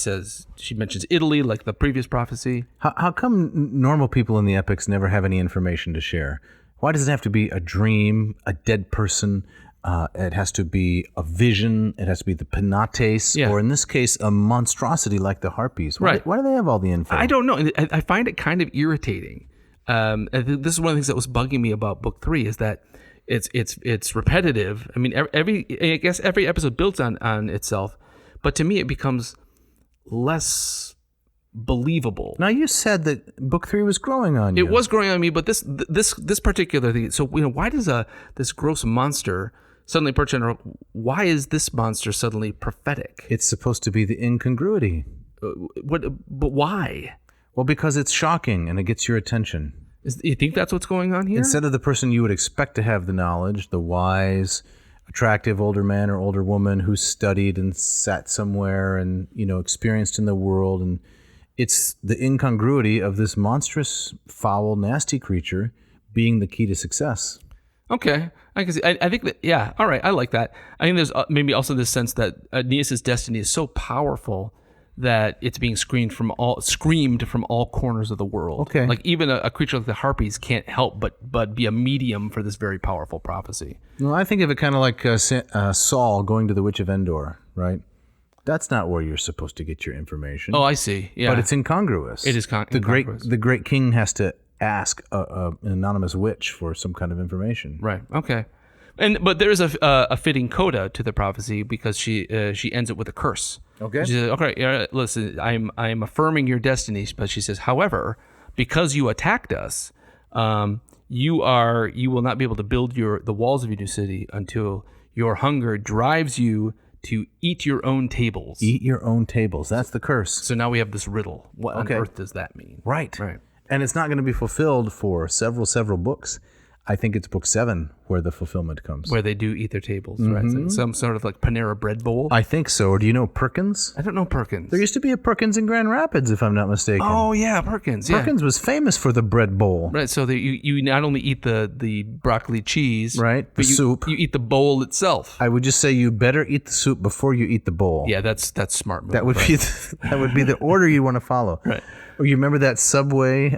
mentions Italy like the previous prophecy. How come normal people in the epics never have any information to share? Why does it have to be a dream, a dead person? It has to be a vision. It has to be the Penates, or in this case, a monstrosity like the Harpies. Why do they have all the info? I don't know. I find it kind of irritating. I think this is one of the things that was bugging me about book 3 is that it's repetitive. I mean, I guess every episode builds on itself, but to me it becomes less believable. Now you said that book 3 was growing on you. It was growing on me, but this particular thing. So why does this gross monster suddenly perched on her. Why is this monster suddenly prophetic? It's supposed to be the incongruity. But why? Well, because it's shocking and it gets your attention. You think that's what's going on here? Instead of the person you would expect to have the knowledge, the wise, attractive older man or older woman who studied and sat somewhere and, experienced in the world, and it's the incongruity of this monstrous, foul, nasty creature being the key to success. Okay. I can see. I think that, yeah, all right, I like that. I think there's maybe also this sense that Aeneas' destiny is so powerful that it's being screamed from all corners of the world. Okay. Like even a creature like the Harpies can't help but be a medium for this very powerful prophecy. Well, I think of it kind of like Saul going to the Witch of Endor, right? That's not where you're supposed to get your information. Oh, I see. Yeah. But it's incongruous. It is incongruous. The great king has to ask an anonymous witch for some kind of information. Right. Okay. But there is a fitting coda to the prophecy because she ends it with a curse. Okay. She says, "Okay, listen, I'm affirming your destiny," but she says, "However, because you attacked us, you will not be able to build the walls of your new city until your hunger drives you to eat your own tables." Eat your own tables. That's the curse. So now we have this riddle. What on earth does that mean? Right. And it's not going to be fulfilled for several books. I think it's book 7 where the fulfillment comes. Where they do eat their tables, right? So some sort of like Panera bread bowl. I think so. Or do you know Perkins? I don't know Perkins. There used to be a Perkins in Grand Rapids, if I'm not mistaken. Oh yeah, Perkins. Yeah. Perkins was famous for the bread bowl. Right. So you not only eat the broccoli cheese, right? But the soup. You eat the bowl itself. I would just say you better eat the soup before you eat the bowl. Yeah, that's smart move. That would be the order you want to follow. Right. Or you remember that Subway?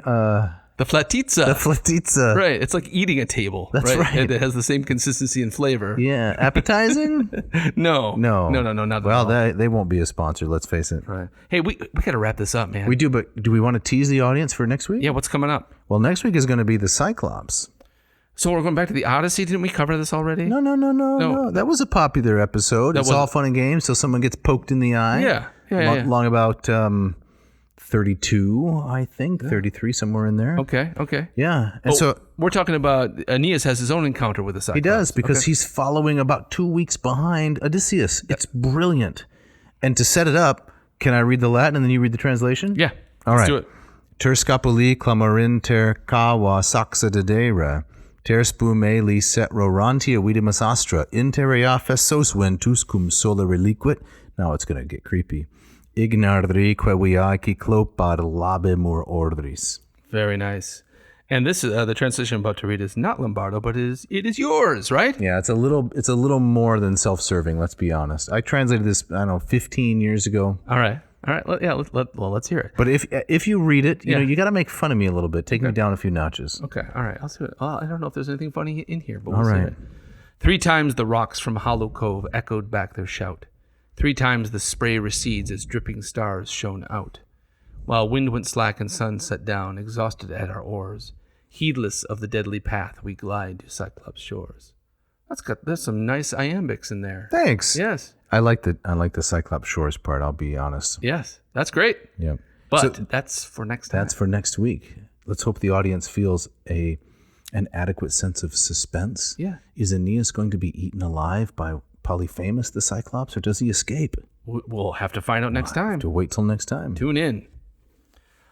The Flatizza. The Flatizza. Right. It's like eating a table. That's right. It has the same consistency and flavor. Yeah. Appetizing? No, not at all. Well, they won't be a sponsor, let's face it. Right. Hey, we got to wrap this up, man. We do, but do we want to tease the audience for next week? Yeah, what's coming up? Well, next week is going to be the Cyclops. So we're going back to the Odyssey? Didn't we cover this already? No. That was a popular episode. It's all fun and games till someone gets poked in the eye. Yeah. Long about 32, I think, 33, somewhere in there. Okay. Yeah. And so we're talking about Aeneas has his own encounter with the Cyclops. He does, because he's following about 2 weeks behind Odysseus. It's brilliant. And to set it up, can I read the Latin and then you read the translation? Yeah. All right. Let's do it. Ter scapuli clamarin ter kawa saxa dedera. Ter spume li set rorantia vidimus astra. Interea fessos ventus cum sola reliquit. Now it's going to get creepy. Ignarri queviaci clopad labimur ordris. Very nice. And this is the translation I'm about to read is not Lombardo, but it is yours, right? Yeah, it's a little more than self-serving. Let's be honest. I translated this 15 years ago. All right. Let's hear it. But if you read it, you got to make fun of me a little bit. Take me down a few notches. Okay. All right. I'll do it. I don't know if there's anything funny in here, but we'll see it. 3 times the rocks from Hollow Cove echoed back their shout. 3 times the spray recedes as dripping stars shone out. While wind went slack and sun set down, exhausted at our oars, heedless of the deadly path, we glide to Cyclops' shores. There's some nice iambics in there. Thanks. Yes. I like the Cyclops shores part, I'll be honest. Yes. That's great. Yeah. But that's for next time. That's for next week. Let's hope the audience feels an adequate sense of suspense. Yeah. Is Aeneas going to be eaten alive by Polyphemus the Cyclops, or does he escape? We'll have to find out next time. Have to wait till next time. Tune in.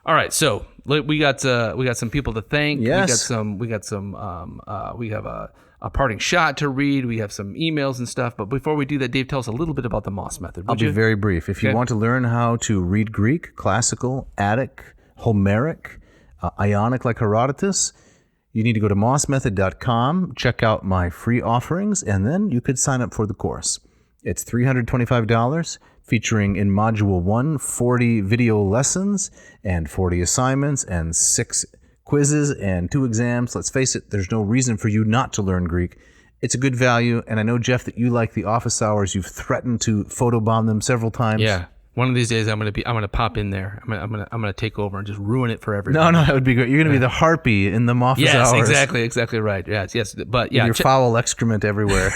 All right, so we got some people to thank. Yes. We have a parting shot to read. We have some emails and stuff. But before we do that, Dave, tell us a little bit about the Moss method. I'll be very brief. If you want to learn how to read Greek, classical, Attic, Homeric, Ionic like Herodotus, you need to go to mossmethod.com, check out my free offerings, and then you could sign up for the course. It's $325, featuring in Module 1, 40 video lessons and 40 assignments and 6 quizzes and 2 exams. Let's face it, there's no reason for you not to learn Greek. It's a good value, and I know, Jeff, that you like the office hours. You've threatened to photobomb them several times. Yeah. One of these days, I'm gonna pop in there. I'm gonna take over and just ruin it for everyone. No, that would be great. You're gonna be the harpy in the office hours. Yes, exactly right. Yes. But yeah, with your foul excrement everywhere.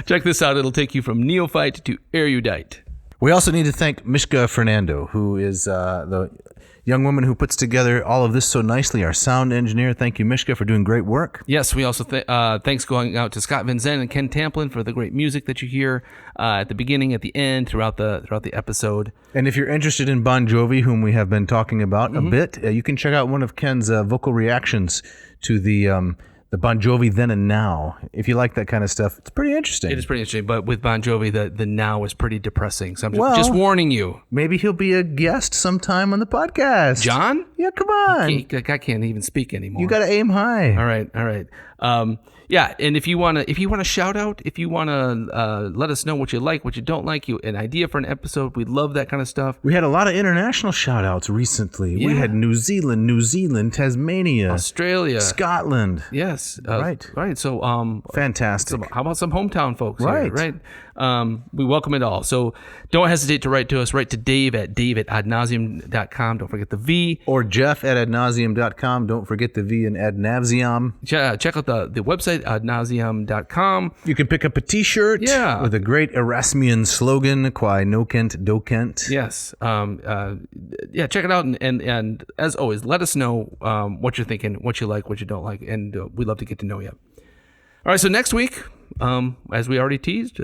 Check this out. It'll take you from neophyte to erudite. We also need to thank Mishka Fernando, who is young woman who puts together all of this so nicely, our sound engineer. Thank you, Mishka, for doing great work. Yes, we also thanks going out to Scott Van Zen and Ken Tamplin for the great music that you hear at the beginning, at the end, throughout the episode. And if you're interested in Bon Jovi, whom we have been talking about a bit, you can check out one of Ken's vocal reactions to the Bon Jovi Then and Now. If you like that kind of stuff, it's pretty interesting. It is pretty interesting, but with Bon Jovi, the now is pretty depressing. So I'm just warning you. Maybe he'll be a guest sometime on the podcast. John? Yeah, come on. That guy can't even speak anymore. You got to aim high. All right. Yeah, and if you want to shout out, if you want to let us know what you like, what you don't like, an idea for an episode, we'd love that kind of stuff. We had a lot of international shout outs recently. Yeah. We had New Zealand, Tasmania, Australia, Scotland. Yes. Right. So fantastic. How about some hometown folks? Right. Here, right. We welcome it all. So don't hesitate to write to us. Write to Dave at dave@adnauseam.com. Don't forget the V. Or Jeff at adnauseam.com. Don't forget the V in Navseam. Check out the website, adnauseam.com. You can pick up a t-shirt with a great Erasmian slogan, Quae nocent docent. Yes. Check it out. And as always, let us know what you're thinking, what you like, what you don't like. And we'd love to get to know you. All right, so next week, as we already teased,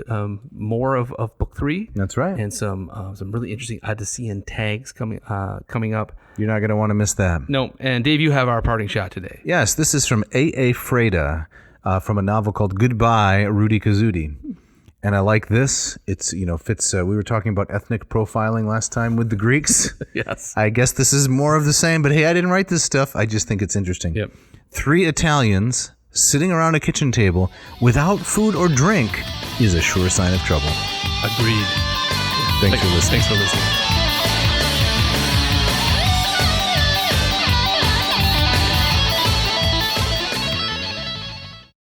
more of book 3. That's right, and some really interesting Odyssean tags coming up. You're not going to want to miss that. No, and Dave, you have our parting shot today. Yes, this is from A.A. Freda, from a novel called Goodbye, Rudy Kazudi. And I like this. It's fits. We were talking about ethnic profiling last time with the Greeks. Yes, I guess this is more of the same. But hey, I didn't write this stuff. I just think it's interesting. Yep. 3 Italians sitting around a kitchen table without food or drink is a sure sign of trouble. Agreed. Thanks for listening. Thanks for listening.